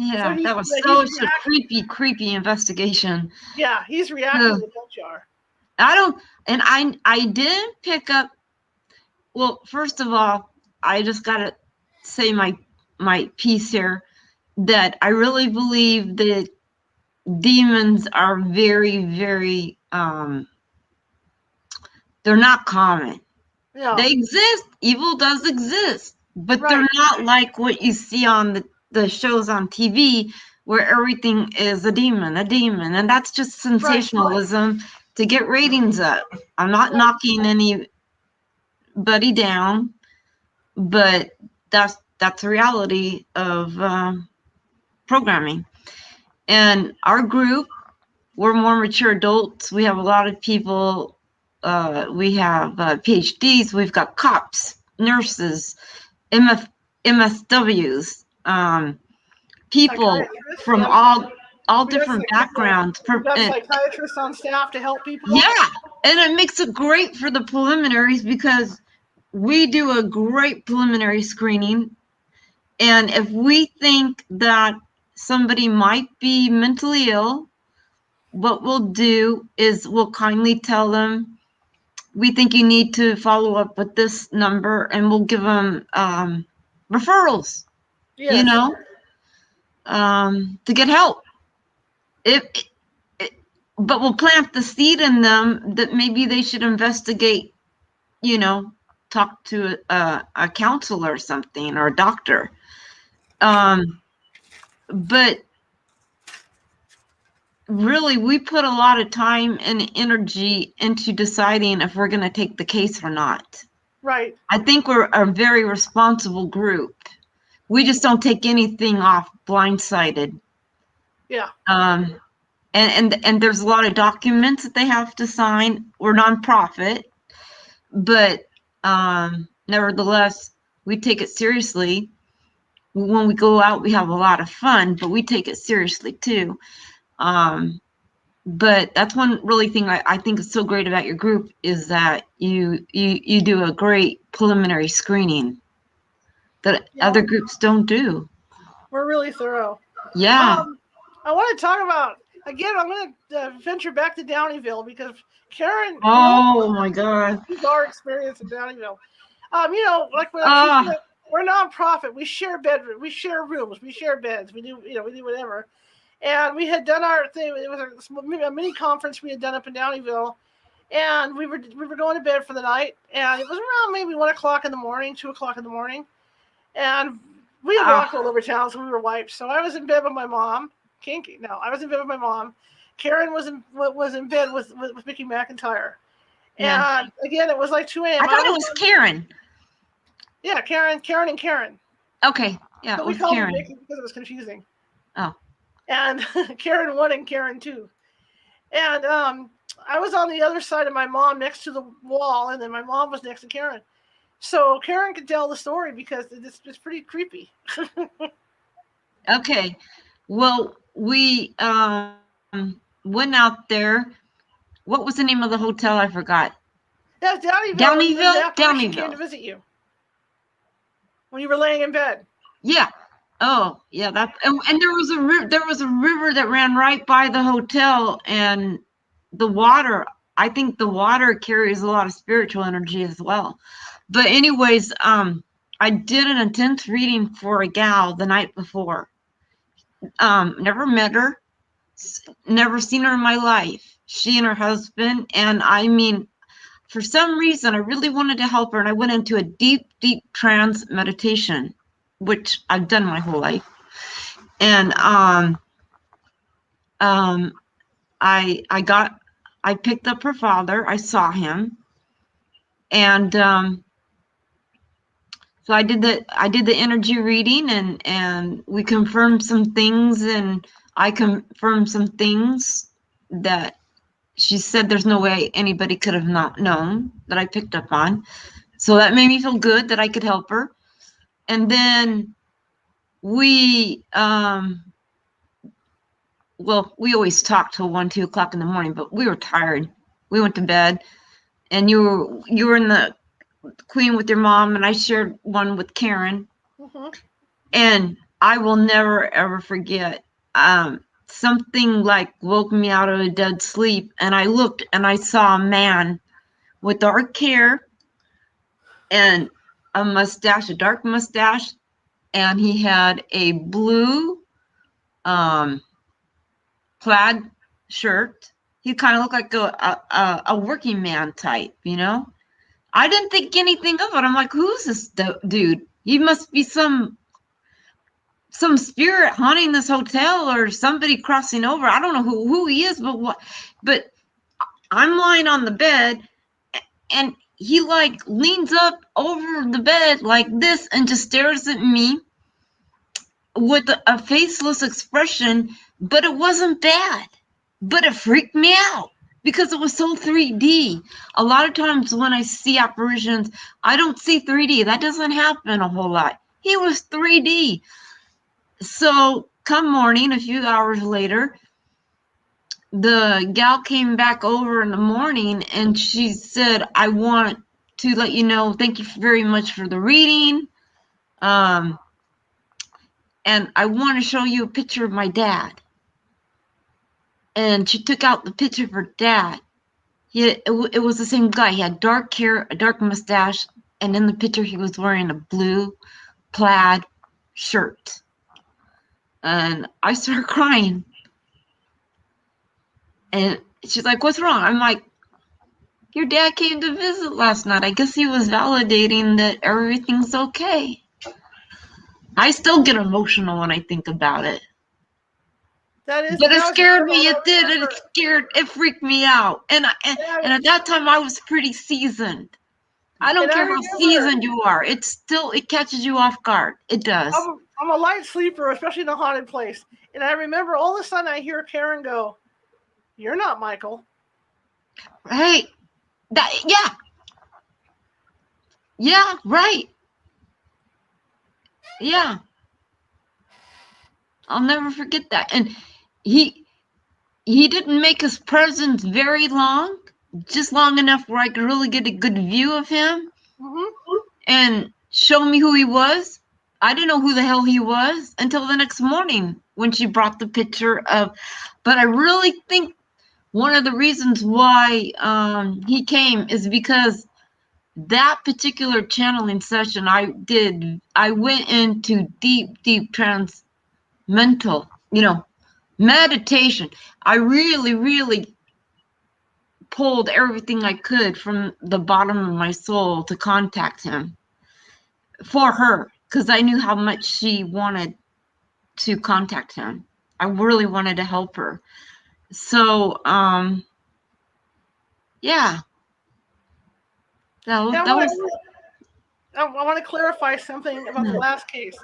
Speaker 2: Yeah, that was such a creepy investigation.
Speaker 1: Yeah, he's reacting to the bug jar.
Speaker 2: I didn't pick up. Well, first of all, I just gotta say my piece here that I really believe that demons are very, very they're not common. No. They exist. Evil does exist, but they're not like what you see on the shows on TV where everything is a demon, and that's just sensationalism to get ratings up. I'm not knocking anybody down, but that's the reality of programming. And our group, we're more mature adults. We have a lot of people. We have PhDs. We've got cops, nurses, MSWs, people
Speaker 1: Psychiatrists,
Speaker 2: from all different backgrounds.
Speaker 1: We've got psychiatrists on staff to help people.
Speaker 2: Yeah, and it makes it great for the preliminaries because we do a great preliminary screening. And if we think that somebody might be mentally ill, what we'll do is we'll kindly tell them, we think you need to follow up with this number, and we'll give them referrals,
Speaker 1: Yes.
Speaker 2: you know, to get help. But we'll plant the seed in them that maybe they should investigate, you know, talk to a counselor or something, or a doctor. But really, we put a lot of time and energy into deciding if we're going to take the case or not.
Speaker 1: Right.
Speaker 2: I think we're a very responsible group. We just don't take anything off blindsided.
Speaker 1: Yeah.
Speaker 2: And there's a lot of documents that they have to sign. We're nonprofit, but nevertheless, we take it seriously. When we go out, we have a lot of fun, but we take it seriously too. But that's one really thing I think is so great about your group is that you do a great preliminary screening that other groups don't do.
Speaker 1: We're really thorough.
Speaker 2: Yeah.
Speaker 1: I want to talk about, again, I'm going to venture back to Downeyville because Caren.
Speaker 2: Oh my God.
Speaker 1: Our experience in Downeyville. You know, like when we're a nonprofit, we share bedrooms, we share rooms, we share beds, we do whatever. And we had done our thing. It was a mini conference we had done up in Downeyville, and we were going to bed for the night, and it was around maybe 1 o'clock in the morning, 2 o'clock in the morning, and we had walked all over town, so we were wiped. So I was in bed with my mom. I was in bed with my mom. Caren was in bed with Mickey McIntyre.
Speaker 2: Yeah.
Speaker 1: And again, it was like 2 a.m.
Speaker 2: I thought it was Caren.
Speaker 1: Yeah, Caren and Caren.
Speaker 2: Okay. Yeah,
Speaker 1: but
Speaker 2: it
Speaker 1: we
Speaker 2: was
Speaker 1: called
Speaker 2: Caren.
Speaker 1: her Mickey because it was confusing.
Speaker 2: Oh.
Speaker 1: And Caren 1 and Caren 2. And I was on the other side of my mom next to the wall, and then my mom was next to Caren. So Caren could tell the story because it's pretty creepy.
Speaker 2: Okay. Well, we went out there. What was the name of the hotel? I forgot.
Speaker 1: That's Downeyville.
Speaker 2: Downeyville.
Speaker 1: She came to visit you when you were laying in bed.
Speaker 2: Yeah. Oh, yeah. And there was a river that ran right by the hotel, and the water. I think the water carries a lot of spiritual energy as well. But anyways, I did an intense reading for a gal the night before. Never met her, never seen her in my life. She and her husband, and I mean, for some reason, I really wanted to help her, and I went into a deep, deep trance meditation, which I've done my whole life. And I picked up her father. I saw him, and so I did the energy reading, and we confirmed some things, and I confirmed some things that she said there's no way anybody could have not known that I picked up on. So that made me feel good that I could help her. And then we always talk till 1, 2 o'clock in the morning, but we were tired. We went to bed, and you were in the Queen with your mom, and I shared one with Caren.
Speaker 1: Mm-hmm.
Speaker 2: And I will never ever forget. Something like woke me out of a dead sleep, and I looked and I saw a man with dark hair and a mustache, a dark mustache, and he had a blue plaid shirt. He kind of looked like a working man type, you know. I didn't think anything of it. I'm like, who's this dude? He must be some spirit haunting this hotel, or somebody crossing over. I don't know who he is, but I'm lying on the bed, and he like leans up over the bed like this and just stares at me with a faceless expression, but it wasn't bad. But it freaked me out because it was so 3D. A lot of times when I see apparitions, I don't see 3D. That doesn't happen a whole lot. He was 3D. So come morning, a few hours later, the gal came back over in the morning and she said, I want to let you know, thank you very much for the reading. And I want to show you a picture of my dad. And she took out the picture of her dad. It was the same guy. He had dark hair, a dark mustache, and in the picture he was wearing a blue plaid shirt. And I started crying. And she's like, what's wrong? I'm like, your dad came to visit last night. I guess he was validating that everything's okay. I still get emotional when I think about it.
Speaker 1: That is,
Speaker 2: but it scared me. It did. It freaked me out. And at that time, I was pretty seasoned. I don't care how seasoned you are. It catches you off guard. It does.
Speaker 1: I'm a light sleeper, especially in a haunted place. And I remember all of a sudden I hear Caren go, "You're not Michael."
Speaker 2: Right. Yeah. Yeah, right. Yeah. I'll never forget that. And he didn't make his presence very long, just long enough where I could really get a good view of him and show me who he was. I didn't know who the hell he was until the next morning when she brought the picture of, but I really think one of the reasons why he came is because that particular channeling session I went into deep trance mental, meditation. I really pulled everything I could from the bottom of my soul to contact him for her, because I knew how much she wanted to contact him. I really wanted to help her. So, yeah. I
Speaker 1: want to clarify something about the last case.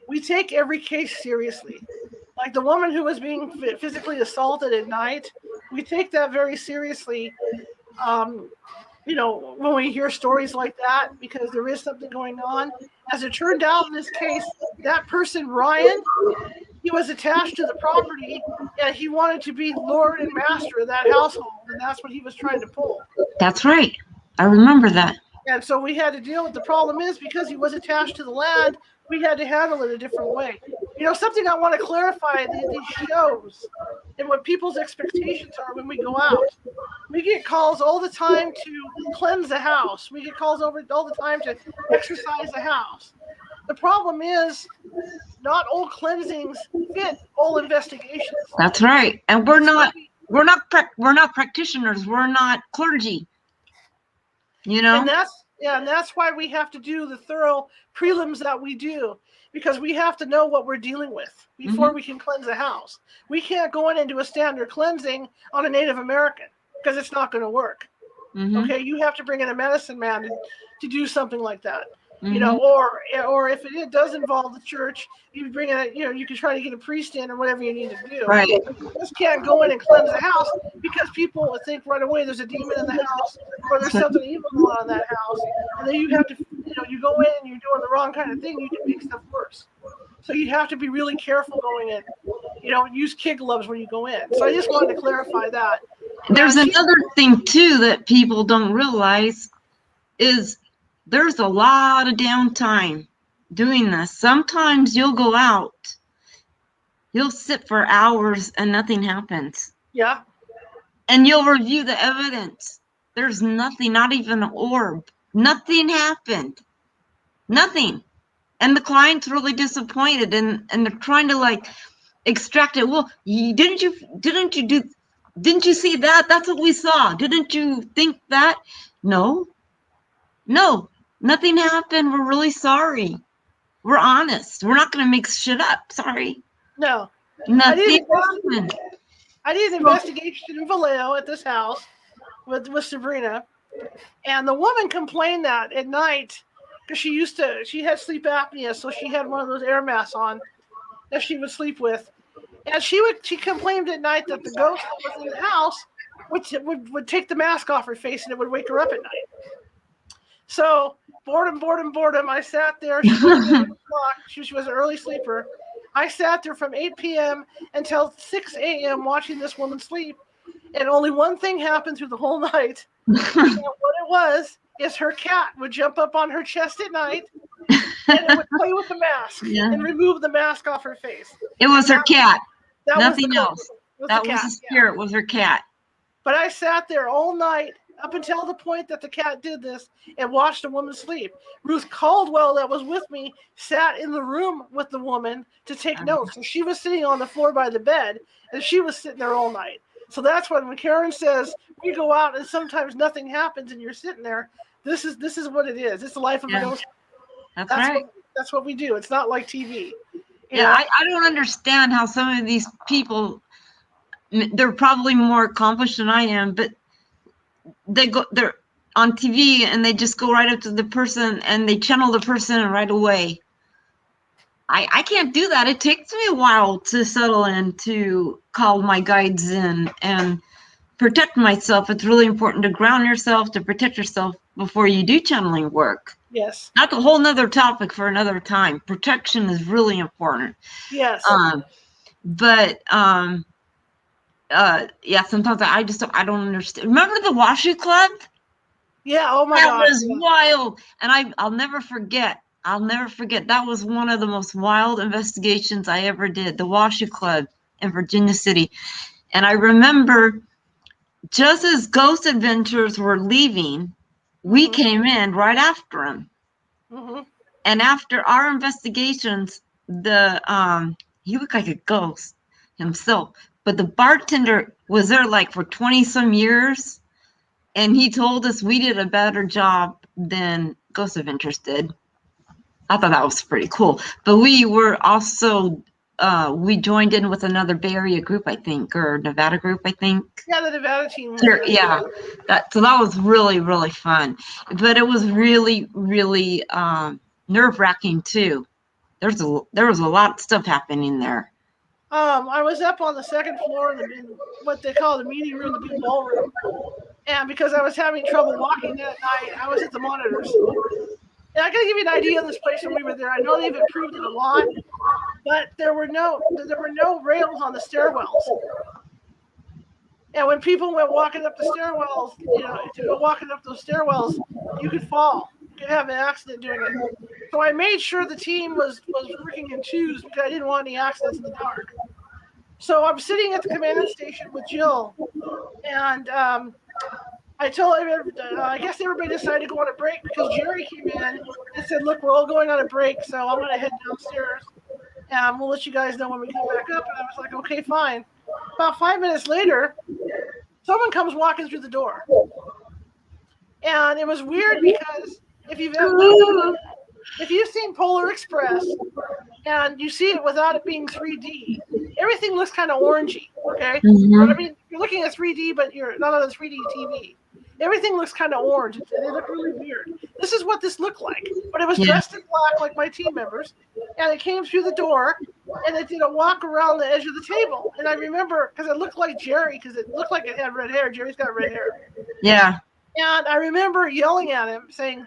Speaker 1: We take every case seriously. Like the woman who was being physically assaulted at night, we take that very seriously. When we hear stories like that, because there is something going on. As it turned out in this case, that person, Ryan, he was attached to the property and he wanted to be Lord and Master of that household, and that's what he was trying to pull.
Speaker 2: That's right. I remember that.
Speaker 1: And so we had to deal with the problem is because he was attached to the land, we had to handle it a different way. Something I want to clarify, these shows and what people's expectations are when we go out. We get calls all the time to cleanse the house. We get calls all the time to exercise the house. The problem is not all cleansings fit all investigations.
Speaker 2: That's right. And we're not practitioners. We're not clergy.
Speaker 1: And that's why we have to do the thorough prelims that we do, because we have to know what we're dealing with before we can cleanse a house. We can't go in and do a standard cleansing on a Native American because it's not going to work. Okay, you have to bring in a medicine man to do something like that. Or if it does involve the church, you bring in you can try to get a priest in or whatever you need to do.
Speaker 2: Right.
Speaker 1: You just can't go in and cleanse the house because people will think right away there's a demon in the house or there's something evil going on in that house, and then you have to you go in and you're doing the wrong kind of thing, you can make stuff worse. So you have to be really careful going in. Use kid gloves when you go in. So I just wanted to clarify that.
Speaker 2: There's another thing too that people don't realize is there's a lot of downtime doing this. Sometimes you'll go out, you'll sit for hours and nothing happens.
Speaker 1: Yeah.
Speaker 2: And you'll review the evidence. There's nothing, not even an orb. Nothing happened. Nothing. And the client's really disappointed and they're trying to extract it. Well, didn't you see that? That's what we saw. Didn't you think that? No, nothing happened. We're really sorry. We're honest. We're not going to make shit up. Sorry.
Speaker 1: No.
Speaker 2: Nothing happened.
Speaker 1: I did an investigation in Vallejo at this house with Sabrina, and the woman complained that at night, because she had sleep apnea, so she had one of those air masks on, that she would sleep with. And she complained at night that the ghost that was in the house would take the mask off her face and it would wake her up at night. So boredom. I sat there. She woke me at 8 o'clock. She was an early sleeper. I sat there from 8 p.m. until 6 a.m. watching this woman sleep. And only one thing happened through the whole night. And what it was is her cat would jump up on her chest at night and it would play with the mask and remove the mask off her face.
Speaker 2: It was her cat. Nothing else. That was the spirit, was her cat.
Speaker 1: But I sat there all night up until the point that the cat did this and watched a woman sleep. Ruth Caldwell, that was with me, sat in the room with the woman to take notes. And she was sitting on the floor by the bed, and she was sitting there all night. So that's when Caren says, we go out and sometimes nothing happens and you're sitting there. This is what it is. It's the life of a ghost.
Speaker 2: That's right.
Speaker 1: That's what we do. It's not like TV.
Speaker 2: I don't understand how some of these people, they're probably more accomplished than I am, but they're on TV and they just go right up to the person and they channel the person right away. I can't do that. It takes me a while to settle in, to call my guides in and protect myself. It's really important to ground yourself, to protect yourself before you do channeling work.
Speaker 1: Yes.
Speaker 2: That's a whole nother topic for another time. Protection is really important.
Speaker 1: Yes.
Speaker 2: Sometimes I don't understand. Remember the Washu Club?
Speaker 1: Yeah. Oh my God.
Speaker 2: That was wild. And I'll never forget. That was one of the most wild investigations I ever did. The Washu Club in Virginia City. And I remember just as Ghost Adventures were leaving, we came in right after them. Mm-hmm. And after our investigations, he looked like a ghost himself. But the bartender was there like for 20 some years. And he told us we did a better job than Ghost Adventures did. I thought that was pretty cool. But we were also, we joined in with another Bay Area group, I think, or Nevada group, I think.
Speaker 1: Yeah, the Nevada team.
Speaker 2: Yeah. So that was really, really fun. But it was really, really nerve-wracking, too. There was a lot of stuff happening there.
Speaker 1: I was up on the second floor in what they call the meeting room, the big ballroom. And because I was having trouble walking that night, I was at the monitors. And I got to give you an idea of this place when we were there. I know they've improved it a lot, but there were no rails on the stairwells. And when people went walking up the stairwells, to go walking up those stairwells, you could fall. You could have an accident doing it. So I made sure the team was working in twos because I didn't want any accidents in the dark. So I'm sitting at the command station with Jill, and I told I guess everybody decided to go on a break because Jerry came in and said, look, we're all going on a break, so I'm going to head downstairs, and we'll let you guys know when we come back up. And I was like, okay, fine. About 5 minutes later, someone comes walking through the door. And it was weird because if you've seen Polar Express and you see it without it being 3D, everything looks kind of orangey, okay?
Speaker 2: Mm-hmm.
Speaker 1: I mean, you're looking at 3D, but you're not on a 3D TV. Everything looks kind of orange. They look really weird. This is what this looked like. But it was dressed in black like my team members. And it came through the door, and it did a walk around the edge of the table. And I remember, because it looked like Jerry, because it looked like it had red hair. Jerry's got red hair.
Speaker 2: Yeah.
Speaker 1: And I remember yelling at him, saying,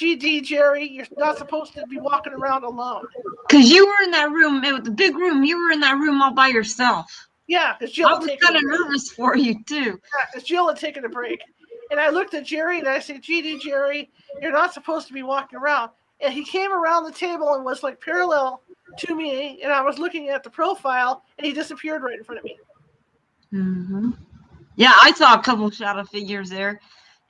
Speaker 1: GD, Jerry, you're not supposed to be walking around alone.
Speaker 2: Because you were in that room, the big room, you were in that room all by yourself.
Speaker 1: Yeah, because Jill
Speaker 2: I was kind of nervous for you, too.
Speaker 1: Yeah, because Jill had taken a break. And I looked at Jerry and I said, GD, Jerry, you're not supposed to be walking around. And he came around the table and was like parallel to me. And I was looking at the profile and he disappeared right in front of me.
Speaker 2: Mm-hmm. Yeah, I saw a couple of shadow figures there.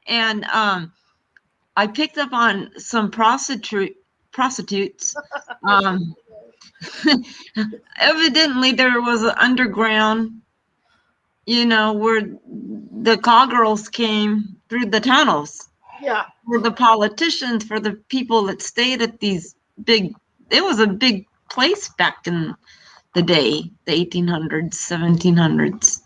Speaker 2: And I picked up on some prostitutes. Evidently, there was an underground, where the call girls came through the tunnels.
Speaker 1: Yeah.
Speaker 2: For the politicians, for the people that stayed at these it was a big place back in the day, the 1800s, 1700s.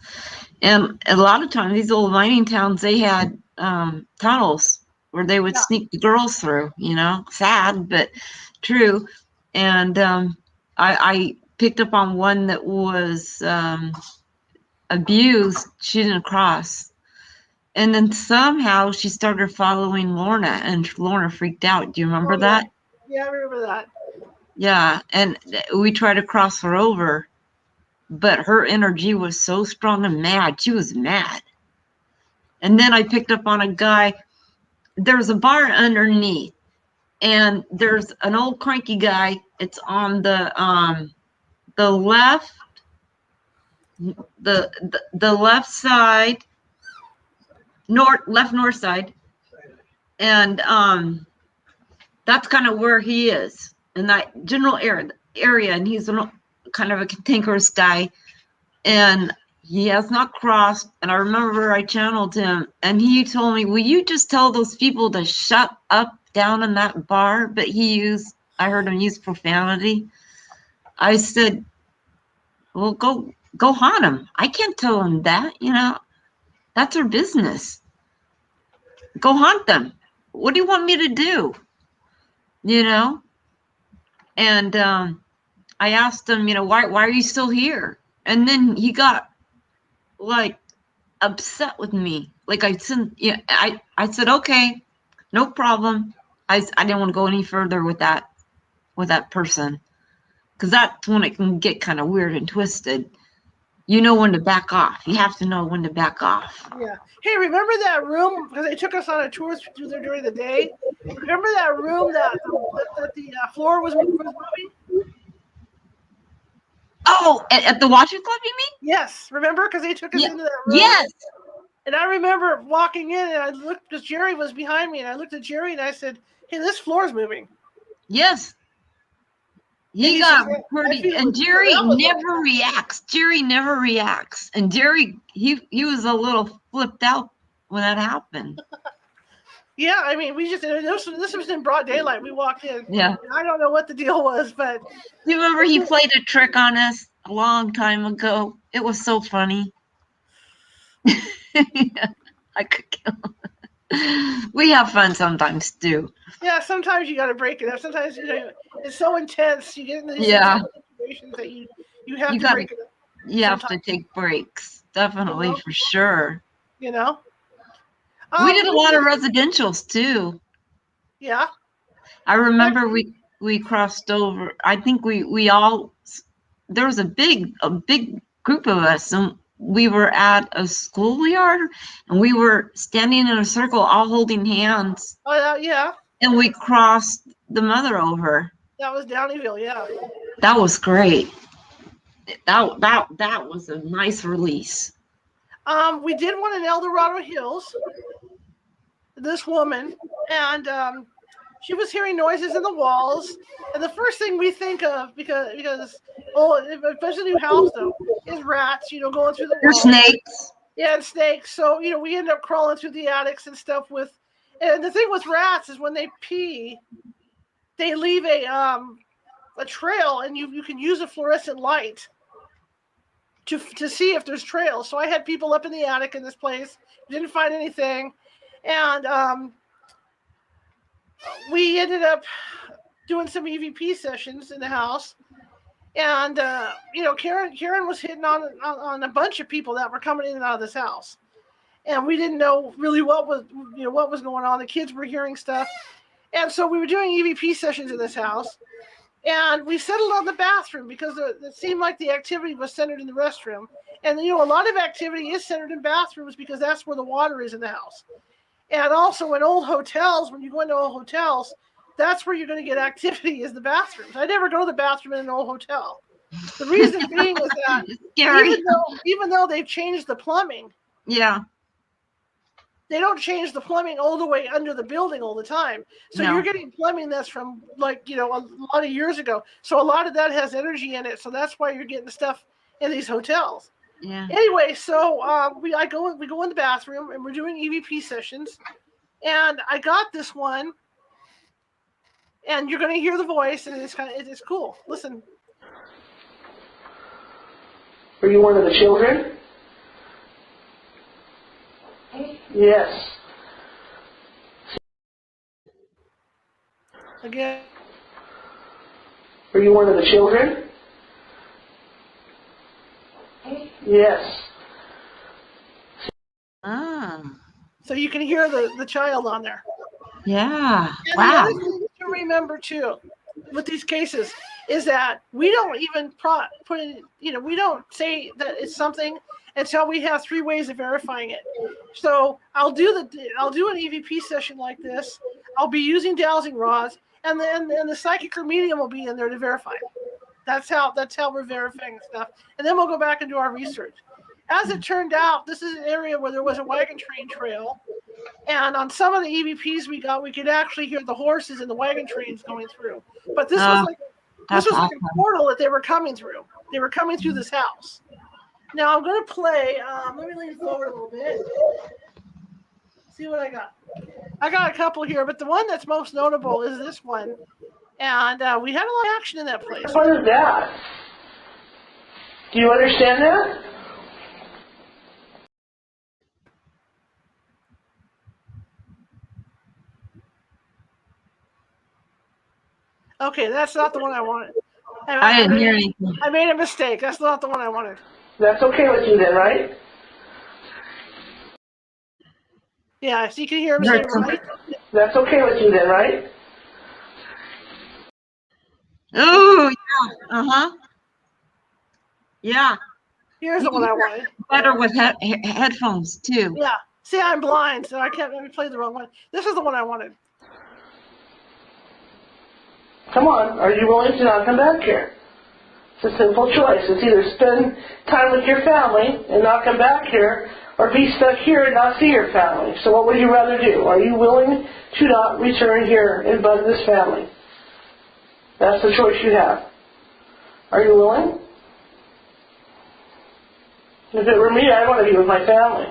Speaker 2: And a lot of times, these old mining towns, they had tunnels where they would sneak the girls through, sad, but true. And I picked up on one that was abused. She didn't cross. And then somehow she started following Lorna, and Lorna freaked out. Do you remember that?
Speaker 1: Yeah, I remember that.
Speaker 2: Yeah, and we tried to cross her over, but her energy was so strong and mad. She was mad. And then I picked up on a guy. There's a bar underneath, and there's an old cranky guy. It's on the left, the left side, north side, and that's kind of where he is in that general area. And he's kind of a cantankerous guy, and he has not crossed. And I remember I channeled him, and he told me, "Will you just tell those people to shut up down in that bar?" But I heard him use profanity. I said, "Well, go haunt them. I can't tell them that. That's their business. Go haunt them. What do you want me to do?" And I asked him, why are you still here? And then he got like upset with me. Like I said, okay, no problem. I didn't want to go any further with that person, because that's when it can get kind of weird and twisted. You know when to back off. You have to know when to back off.
Speaker 1: Yeah. Hey, remember that room? Because they took us on a tour through there during the day. Remember that room that the floor was moving?
Speaker 2: Oh, at the watching club, you mean?
Speaker 1: Yes. Remember? Because they took us into that room.
Speaker 2: Yes.
Speaker 1: And I remember walking in, and I looked, because Jerry was behind me, and I looked at Jerry, and I said, "Hey, this floor is moving."
Speaker 2: Yes. He got pretty, and Jerry never reacts. Jerry never reacts, and Jerry, he was a little flipped out when that happened.
Speaker 1: Yeah, I mean, this was in broad daylight. We walked in.
Speaker 2: Yeah.
Speaker 1: I don't know what the deal was, but
Speaker 2: you remember he played a trick on us a long time ago? It was so funny. I could kill him. We have fun sometimes too.
Speaker 1: Yeah, sometimes you got to break it up. Sometimes it's so intense. You get into these situations that you have to break it up.
Speaker 2: You have to take breaks, definitely, for sure.
Speaker 1: We
Speaker 2: did a lot of residentials too.
Speaker 1: Yeah.
Speaker 2: I remember we crossed over. I think we all, there was a big group of us, and we were at a schoolyard, and we were standing in a circle, all holding hands.
Speaker 1: Oh yeah.
Speaker 2: And we crossed the mother over.
Speaker 1: That was Downeyville, yeah.
Speaker 2: That was great. That was a nice release.
Speaker 1: We did one in El Dorado Hills. This woman, and she was hearing noises in the walls, and the first thing we think of, because especially New House though, is rats. Going through the walls.
Speaker 2: Snakes.
Speaker 1: Yeah, and snakes. So we end up crawling through the attics and stuff with. And the thing with rats is when they pee, they leave a trail, and you can use a fluorescent light to see if there's trails. So I had people up in the attic in this place, didn't find anything, and we ended up doing some EVP sessions in the house. And Caren was hitting on a bunch of people that were coming in and out of this house. And we didn't know really what was going on. The kids were hearing stuff. And so we were doing EVP sessions in this house. And we settled on the bathroom because it seemed like the activity was centered in the restroom. And, a lot of activity is centered in bathrooms because that's where the water is in the house. And also in old hotels, when you go into old hotels, that's where you're going to get activity is the bathrooms. I never go to the bathroom in an old hotel. The reason being is that even though they've changed the plumbing.
Speaker 2: Yeah.
Speaker 1: They don't change the plumbing all the way under the building all the time. So you're getting plumbing that's from a lot of years ago. So a lot of that has energy in it. So that's why you're getting stuff in these hotels.
Speaker 2: Yeah.
Speaker 1: Anyway, so we go in the bathroom, and we're doing EVP sessions. And I got this one, and you're going to hear the voice, and it's cool. Listen.
Speaker 3: Are you one of the children? Yes.
Speaker 1: Again.
Speaker 3: Are you one of the children? Yes.
Speaker 2: Ah,
Speaker 1: So you can hear the child on there.
Speaker 2: yeah.
Speaker 1: And the
Speaker 2: Wow.
Speaker 1: other thing to remember too, with these cases, is that we don't even put in, we don't say that it's something until we have 3 ways of verifying it. So I'll do an EVP session like this. I'll be using dowsing rods, and then the psychic or medium will be in there to verify it. That's how we're verifying stuff, and then we'll go back and do our research. As it turned out, this is an area where there was a wagon train trail. And on some of the EVPs we got, we could actually hear the horses and the wagon trains going through. But this was like
Speaker 2: awesome.
Speaker 1: a portal that they were coming through. They were coming through this house. Now I'm going to play. Let me lean forward a little bit. See what I got. I got a couple here, but the one that's most notable is this one. And we had a lot of action in that place.
Speaker 3: What is that? Do you understand that?
Speaker 1: Okay, that's not the one I wanted.
Speaker 2: I didn't hear anything.
Speaker 1: I made a mistake. That's not the one I wanted.
Speaker 3: That's okay with you then, right?
Speaker 1: Yeah, so you can hear him say right.
Speaker 3: That's okay with you then, right?
Speaker 2: Oh, yeah. Uh-huh. Yeah.
Speaker 1: Here's the one I wanted.
Speaker 2: Better with headphones, too.
Speaker 1: Yeah. See, I'm blind, so I can't play the wrong one. This is the one I wanted.
Speaker 3: Come on, are you willing to not come back here? It's a simple choice. It's either spend time with your family and not come back here, or be stuck here and not see your family. So what would you rather do? Are you willing to not return here and bud this family? That's the choice you have. Are you willing? If it were me, I'd want to be with my family.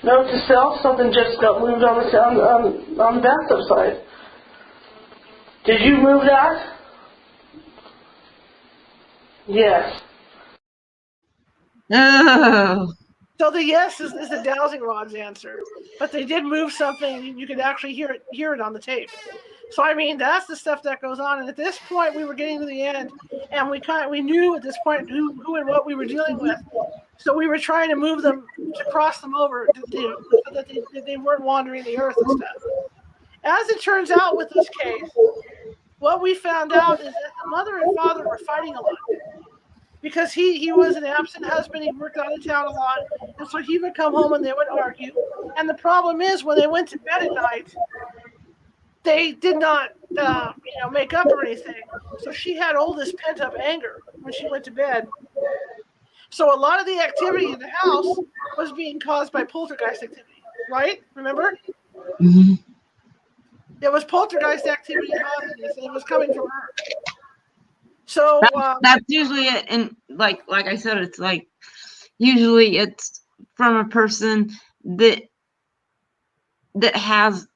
Speaker 3: Note to self, something just got moved on the bathtub side. Did you move that? Yes.
Speaker 2: Oh.
Speaker 1: So the yes is the dowsing rod's answer, but they did move something. You could actually hear it on the tape. So I mean, that's the stuff that goes on. And at this point, we were getting to the end, and we knew at this point who and what we were dealing with. So we were trying to move them to cross them over so that they weren't wandering the earth and stuff. As it turns out with this case, what we found out is that the mother and father were fighting a lot. Because he was an absent husband, he worked out of town a lot, and so he would come home and they would argue. And the problem is, when they went to bed at night, they did not, make up or anything. So she had all this pent-up anger when she went to bed. So a lot of the activity in the house was being caused by poltergeist activity, right? Remember?
Speaker 2: Mm-hmm.
Speaker 1: It was poltergeist activity causing this, and it was coming from her. So
Speaker 2: that's usually it, and like I said, it's like usually it's from a person that has,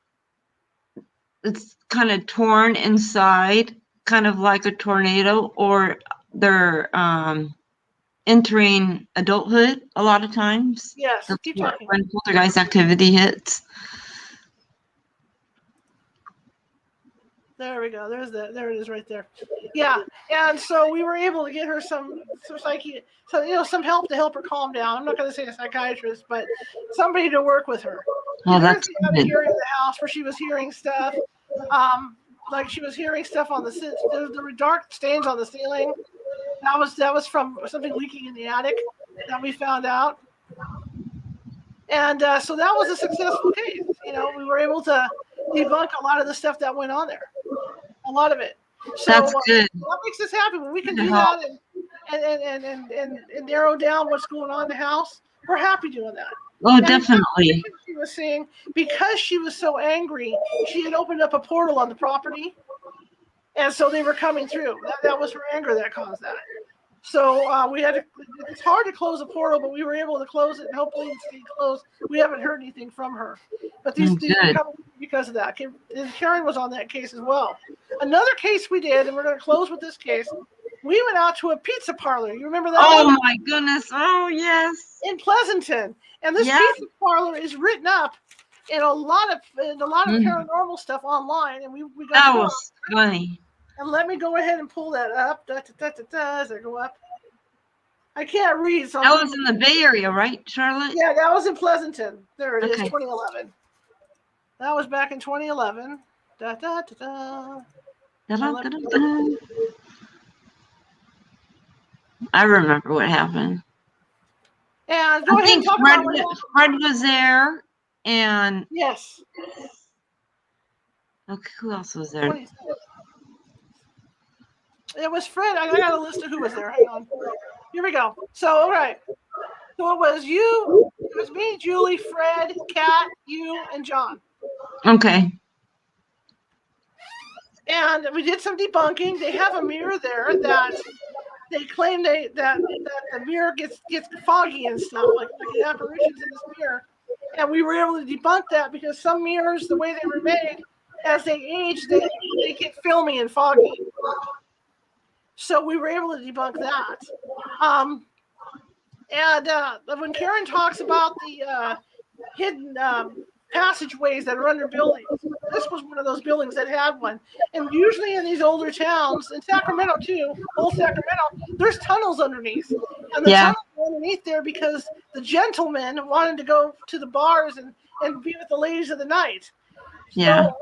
Speaker 2: it's kind of torn inside, kind of like a tornado, or they're entering adulthood a lot of times.
Speaker 1: yes,
Speaker 2: That's
Speaker 1: keep talking.
Speaker 2: when poltergeist activity hits.
Speaker 1: There we go. There it is right there. Yeah. And so we were able to get her some psyche, some help to help her calm down. I'm not going to say a psychiatrist, but somebody to work with her.
Speaker 2: Oh, that's
Speaker 1: the other area of the house where she was hearing stuff. Like she was hearing stuff on there were dark stains on the ceiling. That was from something leaking in the attic that we found out. And so that was a successful case. We were able to debunk a lot of the stuff that went on there. A lot of it. So
Speaker 2: that's good.
Speaker 1: What makes us happy when we can do that and narrow down what's going on in the house? We're happy doing that.
Speaker 2: Oh,
Speaker 1: and
Speaker 2: definitely.
Speaker 1: She was saying because she was so angry, she had opened up a portal on the property, and so they were coming through. That was her anger that caused that. So we had to. It's hard to close a portal, but we were able to close it, and hopefully it stayed closed. We haven't heard anything from her, but these are coming because of that. And Caren was on that case as well. Another case we did, and we're going to close with this case. We went out to a pizza parlor. You remember that?
Speaker 2: Oh my goodness! Oh yes.
Speaker 1: In Pleasanton, and this pizza parlor is written up in a lot of paranormal stuff online, and we got
Speaker 2: that was funny.
Speaker 1: And let me go ahead and pull that up. As I go up. I can't read. So
Speaker 2: that was in the Bay Area, right, Charlotte?
Speaker 1: Yeah, that was in Pleasanton. There it is,
Speaker 2: Okay.
Speaker 1: 2011. That was back in 2011.
Speaker 2: Da-da-da-da-da. I remember what happened.
Speaker 1: And go
Speaker 2: I
Speaker 1: ahead
Speaker 2: think
Speaker 1: and talk about what happened.
Speaker 2: Fred was there, and
Speaker 1: Yes.
Speaker 2: okay, who else was there?
Speaker 1: It was Fred. I got a list of who was there. Hang on. Here we go. So, all right. So it was you, it was me, Julie, Fred, Kat, you, and John.
Speaker 2: Okay.
Speaker 1: And we did some debunking. They have a mirror there that they claim that the mirror gets foggy and stuff, like the apparitions in this mirror. And we were able to debunk that because some mirrors, the way they were made, as they age, they get filmy and foggy. So we were able to debunk that. And when Caren talks about the hidden passageways that are under buildings, this was one of those buildings that had one. And usually in these older towns, in Sacramento too, old Sacramento, there's tunnels underneath. And the tunnels are underneath there because the gentlemen wanted to go to the bars and be with the ladies of the night.
Speaker 2: Yeah.
Speaker 1: So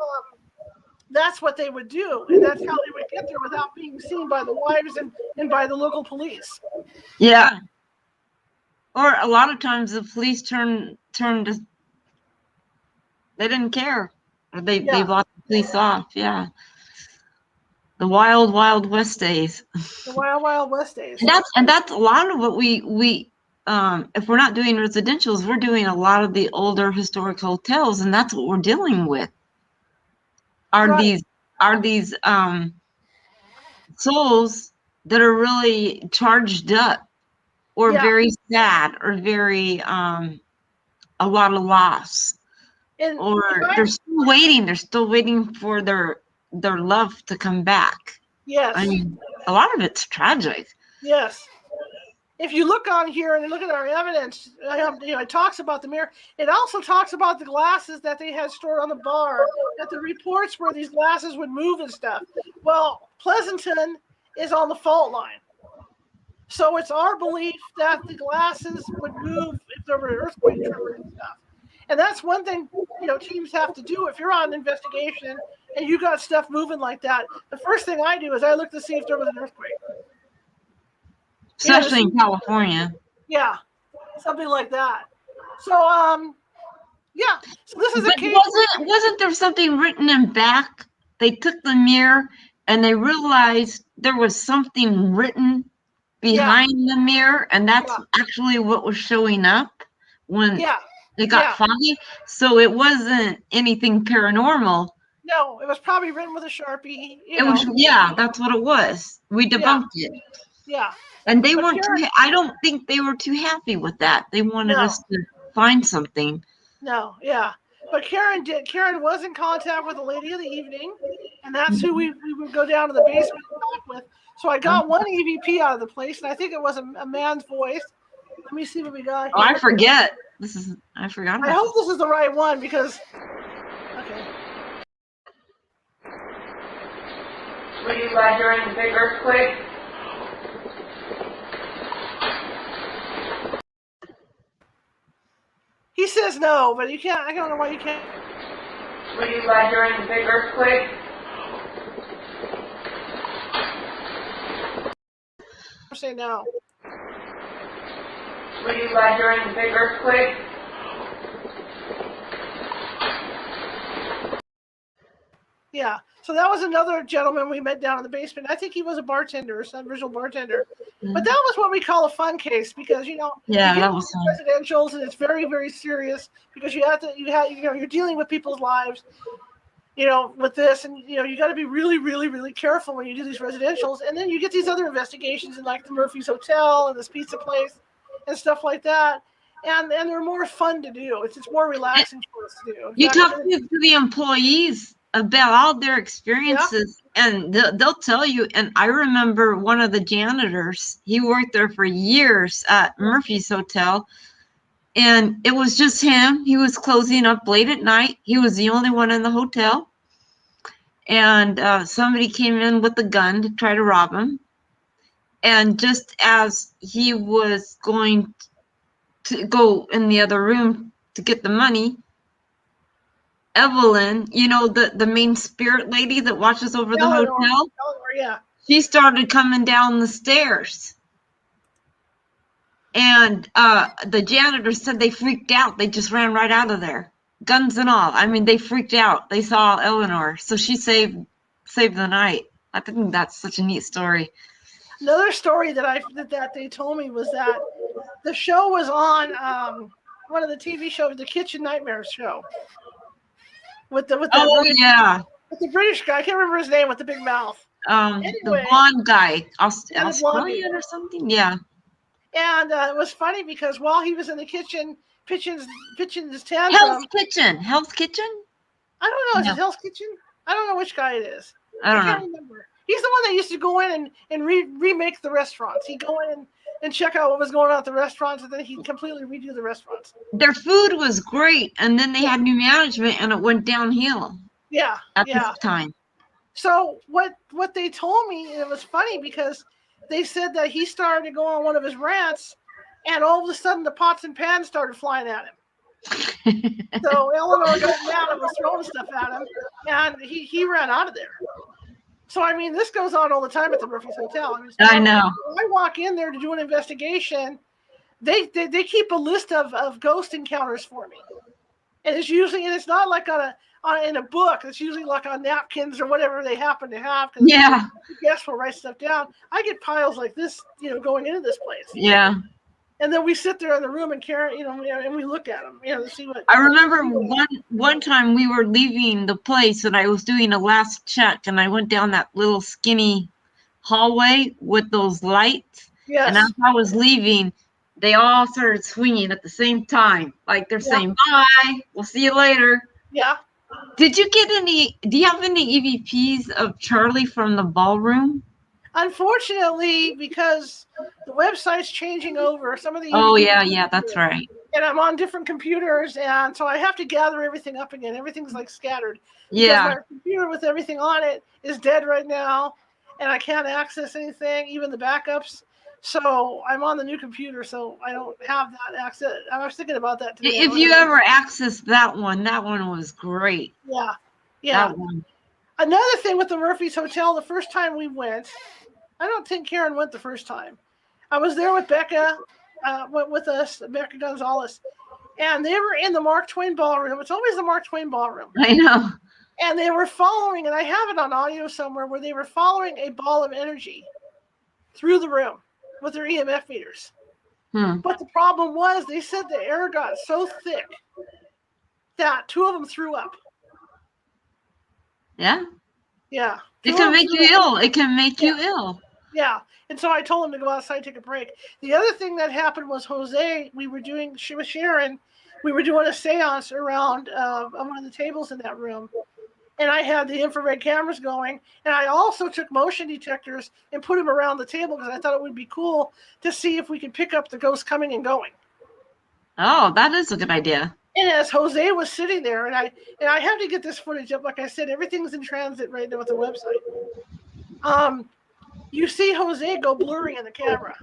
Speaker 1: that's what they would do. And that's how they would get there without being seen by the wives and by the local police.
Speaker 2: Yeah. Or a lot of times the police turned to, they didn't care. Or they blocked the police off. Yeah. The wild, wild West days.
Speaker 1: The wild, wild West days.
Speaker 2: And that's a lot of what we if we're not doing residentials, we're doing a lot of the older historic hotels, and that's what we're dealing with. Are these souls that are really charged up, or very sad, or very a lot of loss, or they're still waiting. They're still waiting for their love to come back.
Speaker 1: Yes.
Speaker 2: I mean, a lot of it's tragic.
Speaker 1: Yes. If you look on here and look at our evidence, it talks about the mirror. It also talks about the glasses that they had stored on the bar, that the reports where these glasses would move and stuff. Well, Pleasanton is on the fault line. So it's our belief that the glasses would move if there were an earthquake tremor and stuff. And that's one thing, teams have to do. If you're on an investigation and you got stuff moving like that, the first thing I do is I look to see if there was an earthquake.
Speaker 2: Especially in California.
Speaker 1: Yeah, something like that. So, yeah. So this is a case.
Speaker 2: Wasn't there something written in back? They took the mirror and they realized there was something written behind the mirror, and that's actually what was showing up when it got foggy. So it wasn't anything paranormal.
Speaker 1: No, it was probably written with a Sharpie.
Speaker 2: That's what it was. We debunked it.
Speaker 1: Yeah.
Speaker 2: And they weren't I don't think they were too happy with that. They wanted us to find something.
Speaker 1: No, yeah. But Caren was in contact with the lady of the evening, and that's who we would go down to the basement and talk with. So I got one EVP out of the place, and I think it was a man's voice. Let me see what we got here.
Speaker 2: Oh, I forget. I forgot about
Speaker 1: I hope this is the right one because okay.
Speaker 4: Were you by during the big earthquake?
Speaker 1: He says no, but you can't. I don't know why you can't.
Speaker 4: Were you by during the big earthquake?
Speaker 1: Say no.
Speaker 4: Were you by during the big earthquake?
Speaker 1: Yeah. So that was another gentleman we met down in the basement. I think he was a bartender or some visual bartender. But that was what we call a fun case because
Speaker 2: that was fun.
Speaker 1: Residentials, and it's very, very serious because you're dealing with people's lives, with this, and you got to be really, really, really careful when you do these residentials. And then you get these other investigations in like the Murphy's Hotel and this pizza place and stuff like that. And they're more fun to do. It's more relaxing for us to do.
Speaker 2: You talk to the employees about all their experiences, and they'll tell you. And I remember one of the janitors, he worked there for years at Murphy's Hotel, and it was just him. He was closing up late at night. He was the only one in the hotel, and somebody came in with a gun to try to rob him. And just as he was going to go in the other room to get the money, Evelyn, the main spirit lady that watches over the
Speaker 1: Eleanor,
Speaker 2: hotel,
Speaker 1: yeah.
Speaker 2: she started coming down the stairs. And the janitor said they freaked out. They just ran right out of there, guns and all. I mean, they freaked out. They saw Eleanor, so she saved the night. I think that's such a neat story.
Speaker 1: Another story that they told me was that the show was on one of the TV shows, the Kitchen Nightmares show, with the British guy. I can't remember his name, with the big mouth.
Speaker 2: Anyway, the blonde guy, Australian or something. Yeah.
Speaker 1: And it was funny because while he was in the kitchen pitching his tantrum.
Speaker 2: Hell's Kitchen.
Speaker 1: I don't know. Is it Hell's Kitchen? I don't know which guy it is.
Speaker 2: I
Speaker 1: can't remember. He's the one that used to go in and remake the restaurants. He'd go in and check out what was going on at the restaurants, and then he'd completely redo the restaurants.
Speaker 2: Their food was great, and then they had new management, and it went downhill.
Speaker 1: Yeah.
Speaker 2: At this time.
Speaker 1: So what they told me, and it was funny because they said that he started to go on one of his rants, and all of a sudden the pots and pans started flying at him. So Eleanor got mad and was throwing stuff at him, and he ran out of there. So, I mean, this goes on all the time at the Murphy's Hotel.
Speaker 2: I know.
Speaker 1: When I walk in there to do an investigation, they keep a list of ghost encounters for me. And it's not like in a book. It's usually like on napkins or whatever they happen to have.
Speaker 2: Yeah.
Speaker 1: Guests will write stuff down. I get piles like this, going into this place.
Speaker 2: Yeah.
Speaker 1: And then we sit there in the room and Caren, and we look at them, to see what.
Speaker 2: I remember one time we were leaving the place and I was doing a last check and I went down that little skinny hallway with those lights.
Speaker 1: Yes.
Speaker 2: And as I was leaving, they all started swinging at the same time. Like they're saying, bye, we'll see you later.
Speaker 1: Yeah.
Speaker 2: Do you have any EVPs of Charlie from the ballroom?
Speaker 1: Unfortunately, because the website's changing over, some of the
Speaker 2: that's right.
Speaker 1: And I'm on different computers, and so I have to gather everything up again. Everything's like scattered.
Speaker 2: Yeah.
Speaker 1: Because my computer with everything on it is dead right now, and I can't access anything, even the backups. So I'm on the new computer, so I don't have that access. I was thinking about that today.
Speaker 2: If you ever accessed that one was great.
Speaker 1: Yeah.
Speaker 2: That one.
Speaker 1: Another thing with the Murphy's Hotel, the first time we went, I don't think Caren went the first time. I was there with Becca, went with us, Becca Gonzalez, and they were in the Mark Twain ballroom. It's always the Mark Twain ballroom.
Speaker 2: I know.
Speaker 1: And they were following, and I have it on audio somewhere, where they were following a ball of energy through the room with their EMF meters. But the problem was, they said the air got so thick that two of them threw up.
Speaker 2: Yeah.
Speaker 1: Yeah.
Speaker 2: It can make you ill. It can make you ill.
Speaker 1: Yeah. And so I told him to go outside and take a break. The other thing that happened was Jose, with Sharon, we were doing a seance around one of the tables in that room. And I had the infrared cameras going. And I also took motion detectors and put them around the table because I thought it would be cool to see if we could pick up the ghosts coming and going.
Speaker 2: Oh, that is a good idea.
Speaker 1: And as Jose was sitting there, and I have to get this footage up. Like I said, everything's in transit right now with the website. You see Jose go blurry in the camera.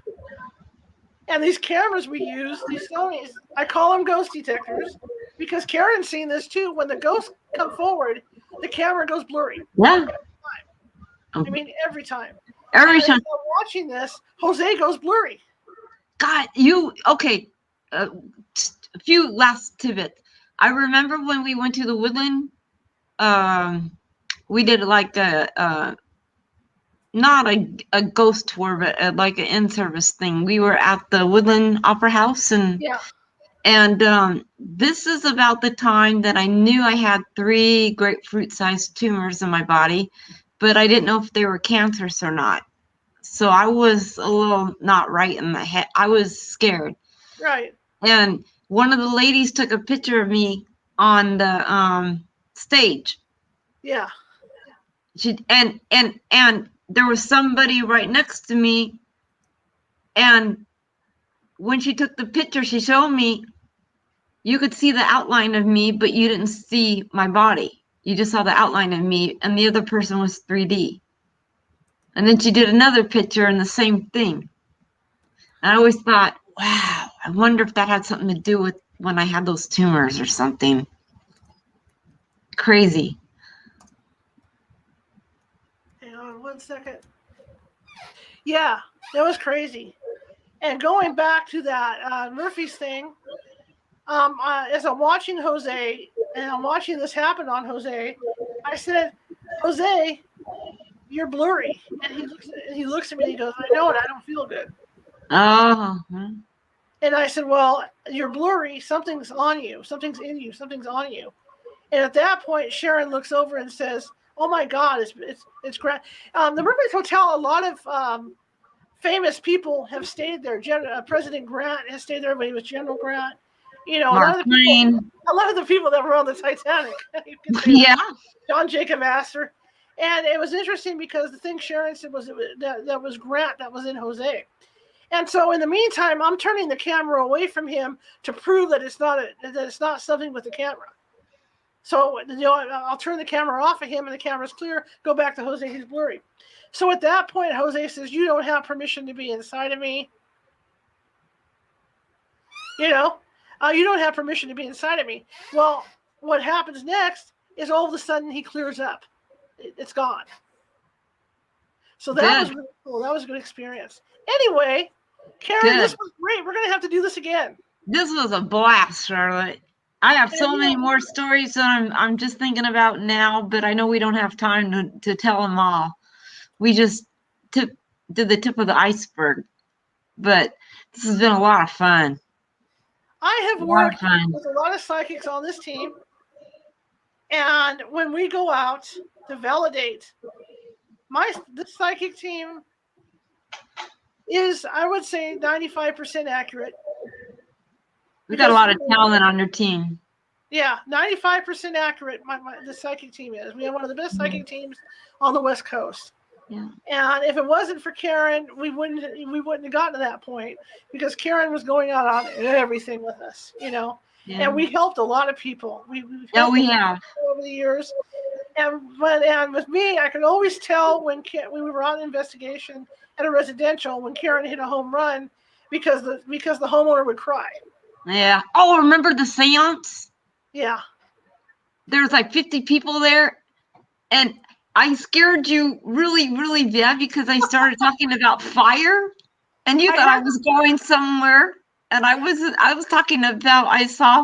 Speaker 1: And these cameras we use, these Sonys, I call them ghost detectors because Caren's seen this too. When the ghosts come forward, the camera goes blurry.
Speaker 2: Yeah.
Speaker 1: I mean, every time.
Speaker 2: Every time.
Speaker 1: Watching this, Jose goes blurry.
Speaker 2: God, okay. A few last tidbits. I remember when we went to the Woodland, we did like not a ghost tour, but like an in-service thing. We were at the Woodland Opera House, and this is about the time that I knew I had 3 grapefruit-sized tumors in my body, but I didn't know if they were cancerous or not. So I was a little not right in the head. I was scared.
Speaker 1: Right.
Speaker 2: And one of the ladies took a picture of me on the stage.
Speaker 1: Yeah.
Speaker 2: And there was somebody right next to me, and when she took the picture, she showed me you could see the outline of me, but you didn't see my body. You just saw the outline of me, and the other person was 3D. And then she did another picture and the same thing. And I always thought, wow, I wonder if that had something to do with when I had those tumors or something. Crazy.
Speaker 1: Hang on 1 second. Yeah, that was crazy. And going back to that Murphy's thing, as I'm watching Jose, and I'm watching this happen on Jose, I said, Jose, you're blurry. And he looks at me and he goes, I know it, I don't feel good.
Speaker 2: Oh.
Speaker 1: And I said, well, you're blurry, something's on you, something's in you, something's on you. And at that point, Sharon looks over and says, oh my God, it's great. The Mermaid Hotel, a lot of famous people have stayed there. President Grant has stayed there when he was General Grant. You know, a lot of the people that were on the Titanic.
Speaker 2: Yeah.
Speaker 1: John Jacob Astor. And it was interesting because the thing Sharon said was that was Grant that was in Jose. And so in the meantime, I'm turning the camera away from him to prove that it's not something with the camera. So, you know, I'll turn the camera off of him and the camera's clear, go back to Jose, he's blurry. So at that point, Jose says, you don't have permission to be inside of me. You know, you don't have permission to be inside of me. Well, what happens next is all of a sudden he clears up. It's gone. So that was really cool. That was a good experience. Anyway, Caren, this was great. We're going to have to do this again.
Speaker 2: This was a blast, Charlotte. I have so many more stories that I'm just thinking about now, but I know we don't have time to tell them all. We just did the tip of the iceberg, but this has been a lot of fun.
Speaker 1: I have worked with a lot of psychics on this team, and when we go out to validate, the psychic team is, I would say, 95% accurate.
Speaker 2: We got a lot of talent on your team.
Speaker 1: Yeah, 95% accurate. The psychic team is. We have one of the best psychic teams on the West Coast.
Speaker 2: Yeah.
Speaker 1: And if it wasn't for Caren, we wouldn't have gotten to that point because Caren was going out on everything with us, you know. Yeah. And we helped a lot of people. We have over the years. And with me, I could always tell when we were on investigation at a residential when Caren hit a home run because the homeowner would cry.
Speaker 2: Yeah. Oh, remember the seance?
Speaker 1: Yeah.
Speaker 2: There was like 50 people there, and I scared you really, really bad because I started talking about fire, and you thought I was going somewhere, and I was talking about I saw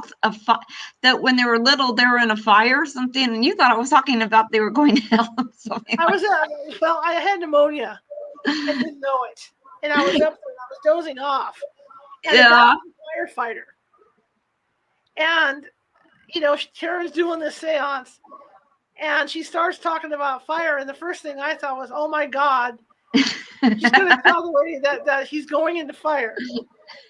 Speaker 2: that when they were little they were in a fire or something, and you thought I was talking about they were going to hell or something.
Speaker 1: I had pneumonia. I didn't know it, and I was up there, and I was dozing off. And I was a firefighter. And, you know, Karen's doing this seance, and she starts talking about fire, and the first thing I thought was, oh, my God, she's going to tell the lady that he's going into fire.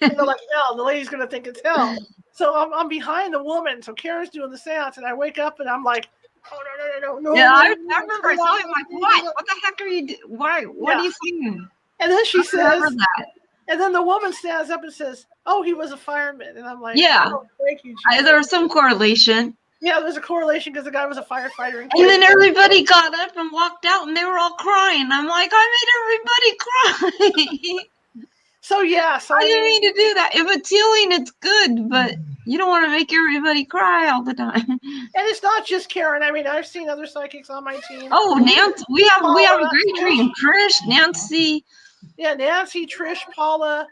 Speaker 1: And they're like, no, the lady's going to think it's hell. So I'm behind the woman, so Karen's doing the seance, and I wake up, and I'm like, oh, no.
Speaker 2: Yeah, I remember. I saw him like, what the heck are you doing? Why? What are you saying?
Speaker 1: And then she says, and then the woman stands up and says, oh, he was a fireman. And I'm like,
Speaker 2: yeah.
Speaker 1: Oh, thank you,
Speaker 2: there was some correlation.
Speaker 1: Yeah, there's a correlation because the guy was a firefighter.
Speaker 2: And then everybody got up and walked out, and they were all crying. I'm like, I made everybody cry.
Speaker 1: So, yeah.
Speaker 2: I didn't mean to do that. If it's healing, it's good, but you don't want to make everybody cry all the time.
Speaker 1: And it's not just Caren. I mean, I've seen other psychics on my team.
Speaker 2: Oh, Nancy. We have a great team. Trish, Nancy.
Speaker 1: Yeah, Nancy, Trish, Paula.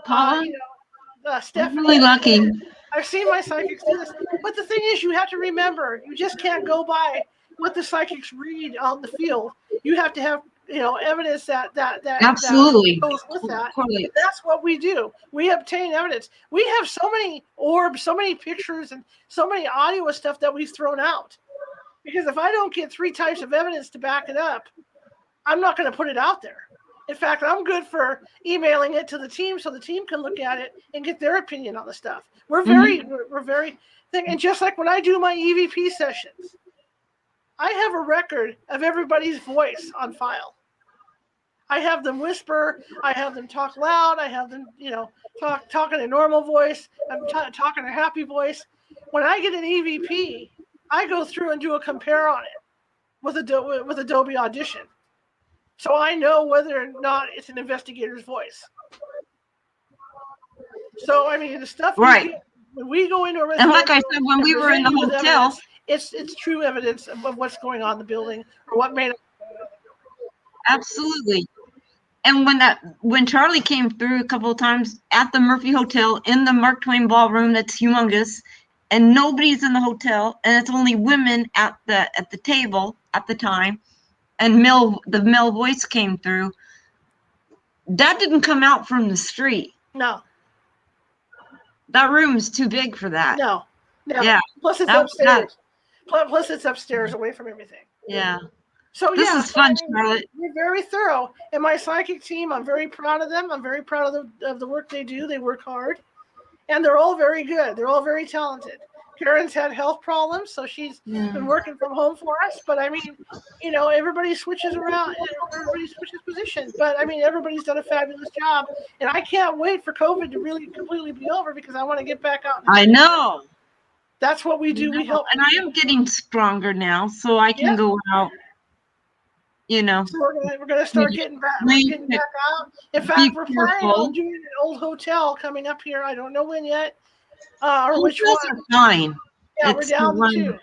Speaker 1: Stephanie.
Speaker 2: I'm really lucky.
Speaker 1: I've seen my psychics do this. But the thing is, you have to remember, you just can't go by what the psychics read on the field. You have to have, evidence that
Speaker 2: absolutely
Speaker 1: goes with that. That's what we do. We obtain evidence. We have so many orbs, so many pictures, and so many audio stuff that we've thrown out. Because if I don't get 3 types of evidence to back it up, I'm not going to put it out there. In fact, I'm good for emailing it to the team so the team can look at it and get their opinion on the stuff. We're very and just like when I do my EVP sessions, I have a record of everybody's voice on file. I have them whisper. I have them talk loud. I have them, talk in a normal voice. I'm talking a happy voice. When I get an EVP, I go through and do a compare on it with Adobe Audition, so I know whether or not it's an investigator's voice. So I mean, the stuff we
Speaker 2: Right.
Speaker 1: get when we go into a
Speaker 2: And like I
Speaker 1: residential
Speaker 2: said, when
Speaker 1: and
Speaker 2: we were in
Speaker 1: present
Speaker 2: the
Speaker 1: you with
Speaker 2: hotel,
Speaker 1: evidence, it's true evidence of what's going on in the building or what may not.
Speaker 2: absolutely. And when Charlie came through a couple of times at the Murphy Hotel in the Mark Twain Ballroom, that's humongous, and nobody's in the hotel, and it's only women at the table at the time, and the male voice came through. That didn't come out from the street.
Speaker 1: No.
Speaker 2: That room is too big for that.
Speaker 1: No.
Speaker 2: Yeah.
Speaker 1: Plus it's
Speaker 2: That-
Speaker 1: upstairs. Plus it's upstairs away from everything.
Speaker 2: Yeah.
Speaker 1: So
Speaker 2: This
Speaker 1: yeah,
Speaker 2: is fun,
Speaker 1: I mean,
Speaker 2: Charlotte.
Speaker 1: you're very thorough. And my psychic team, I'm very proud of them. I'm very proud of the work they do. They work hard. And they're all very good. They're all very talented. Karen's had health problems, so she's been working from home for us. But I mean, you know, everybody switches around, everybody switches positions. But I mean, everybody's done a fabulous job. And I can't wait for COVID to really completely be over because I want to get back out.
Speaker 2: I know.
Speaker 1: That's what we do. We help.
Speaker 2: And I am getting stronger now, so I can go out. You know,
Speaker 1: so we're gonna start getting back out. In fact, we're planning on doing an old hotel coming up here. I don't know when yet, or which one.
Speaker 2: Are fine.
Speaker 1: Yeah, we're down to 2.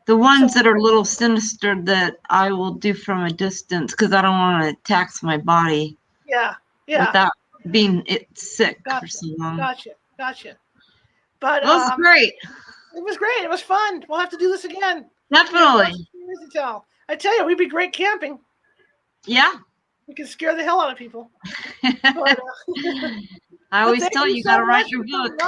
Speaker 2: The ones that are a little sinister that I will do from a distance because I don't want to tax my body.
Speaker 1: Yeah.
Speaker 2: Without being sick for so long.
Speaker 1: Gotcha. But
Speaker 2: it was great.
Speaker 1: It was great. It was fun. We'll have to do this again.
Speaker 2: Definitely.
Speaker 1: I tell you, we'd be great camping.
Speaker 2: Yeah.
Speaker 1: We can scare the hell out of people. But,
Speaker 2: I always tell you, got to write your book.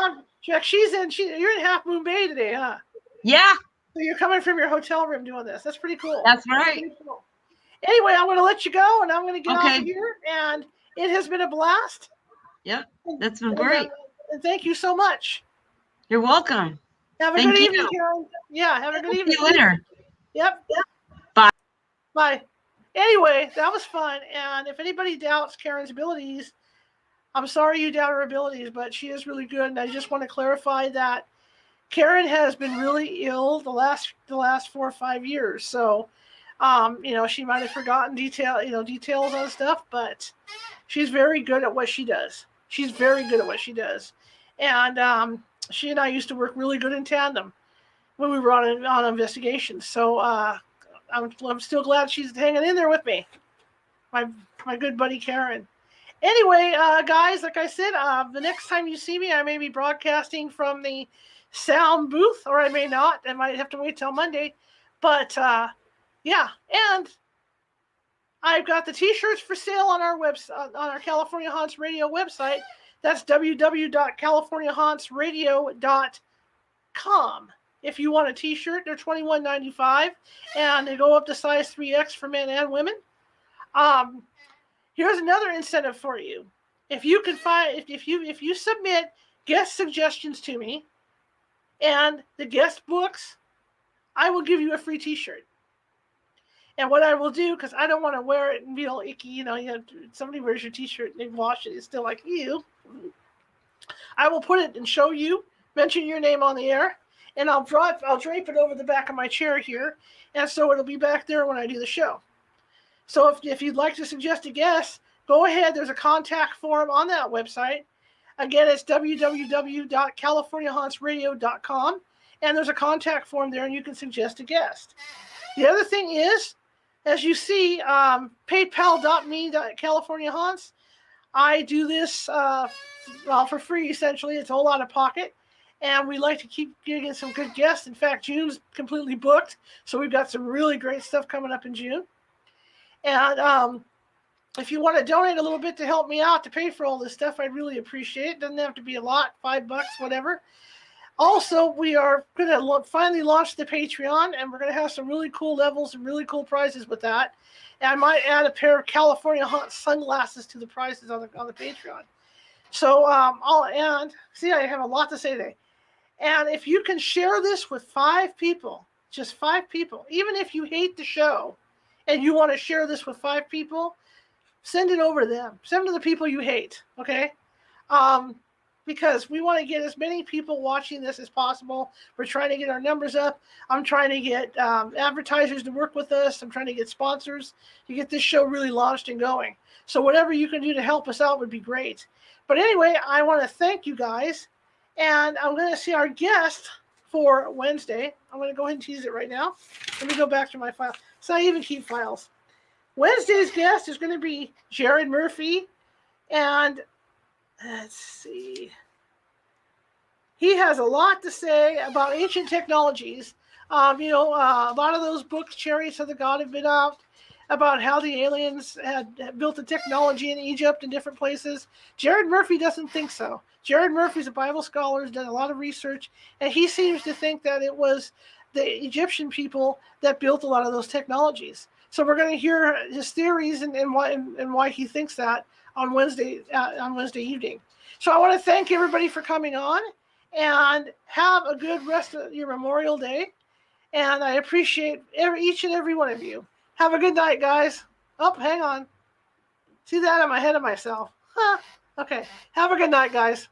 Speaker 1: Jack, you're in Half Moon Bay today, huh?
Speaker 2: Yeah.
Speaker 1: So you're coming from your hotel room doing this. That's pretty cool.
Speaker 2: That's right.
Speaker 1: Cool. Anyway, I'm going to let you go, and I'm going to get off of here. And it has been a blast.
Speaker 2: Yep. That's been great.
Speaker 1: And thank you so much.
Speaker 2: You're welcome.
Speaker 1: Have a good evening, Karen. Yeah, have a good evening.
Speaker 2: See you later.
Speaker 1: Yep. Bye. Anyway, that was fun. And if anybody doubts Karen's abilities, I'm sorry you doubt her abilities, but she is really good. And I just want to clarify that Caren has been really ill the last 4 or 5 years. So, you know, she might have forgotten details on stuff, but she's very good at what she does. And she and I used to work really good in tandem when we were on investigations. So I'm still glad she's hanging in there with me. My good buddy Caren. Anyway, guys, like I said, the next time you see me, I may be broadcasting from the sound booth, or I may not. I might have to wait till Monday. But yeah, and I've got the T-shirts for sale on our website, on our California Haunts Radio website. That's www.californiahauntsradio.com. If you want a T-shirt, they're $21.95, and they go up to size 3X for men and women. Here's another incentive for you. If you submit guest suggestions to me, and the guest books, I will give you a free T-shirt. And what I will do, because I don't want to wear it and be all icky, you know, somebody wears your T-shirt and they wash it, it's still like, ew. I will put it and show you, mention your name on the air, and I'll drape it over the back of my chair here, and so it'll be back there when I do the show. So if you'd like to suggest a guest, go ahead. There's a contact form on that website. Again, it's www.californiahauntsradio.com, and there's a contact form there, and you can suggest a guest. The other thing is, as you see, paypal.me/CaliforniaHaunts. I do this for free, essentially. It's a whole lot of pocket, and we like to keep getting some good guests. In fact, June's completely booked, so we've got some really great stuff coming up in June. And if you want to donate a little bit to help me out to pay for all this stuff, I'd really appreciate it. Doesn't have to be a lot, $5, whatever. Also, we are going to finally launch the Patreon, and we're going to have some really cool levels and really cool prizes with that. And I might add a pair of California Haunts sunglasses to the prizes on the Patreon. So, I have a lot to say today. And if you can share this with 5 people, just 5 people, even if you hate the show and you want to share this with 5 people, send it over to them. Send it to the people you hate, okay? because we want to get as many people watching this as possible. We're trying to get our numbers up. I'm trying to get advertisers to work with us. I'm trying to get sponsors to get this show really launched and going. So whatever you can do to help us out would be great. But anyway, I want to thank you guys. And I'm going to see our guest for Wednesday. I'm going to go ahead and tease it right now. Let me go back to my file. So I even keep files. Wednesday's guest is going to be Jared Murphy. And let's see. He has a lot to say about ancient technologies. A lot of those books, Chariots of the God, have been out about how the aliens had built the technology in Egypt and different places. Jared Murphy doesn't think so. Jared Murphy's a Bible scholar, has done a lot of research, and he seems to think that it was the Egyptian people that built a lot of those technologies. So we're going to hear his theories and why he thinks that on Wednesday evening. So I want to thank everybody for coming on, and have a good rest of your Memorial Day. And I appreciate each and every one of you. Have a good night, guys. Oh, hang on. See that? I'm ahead of myself. Huh. Okay. Have a good night, guys.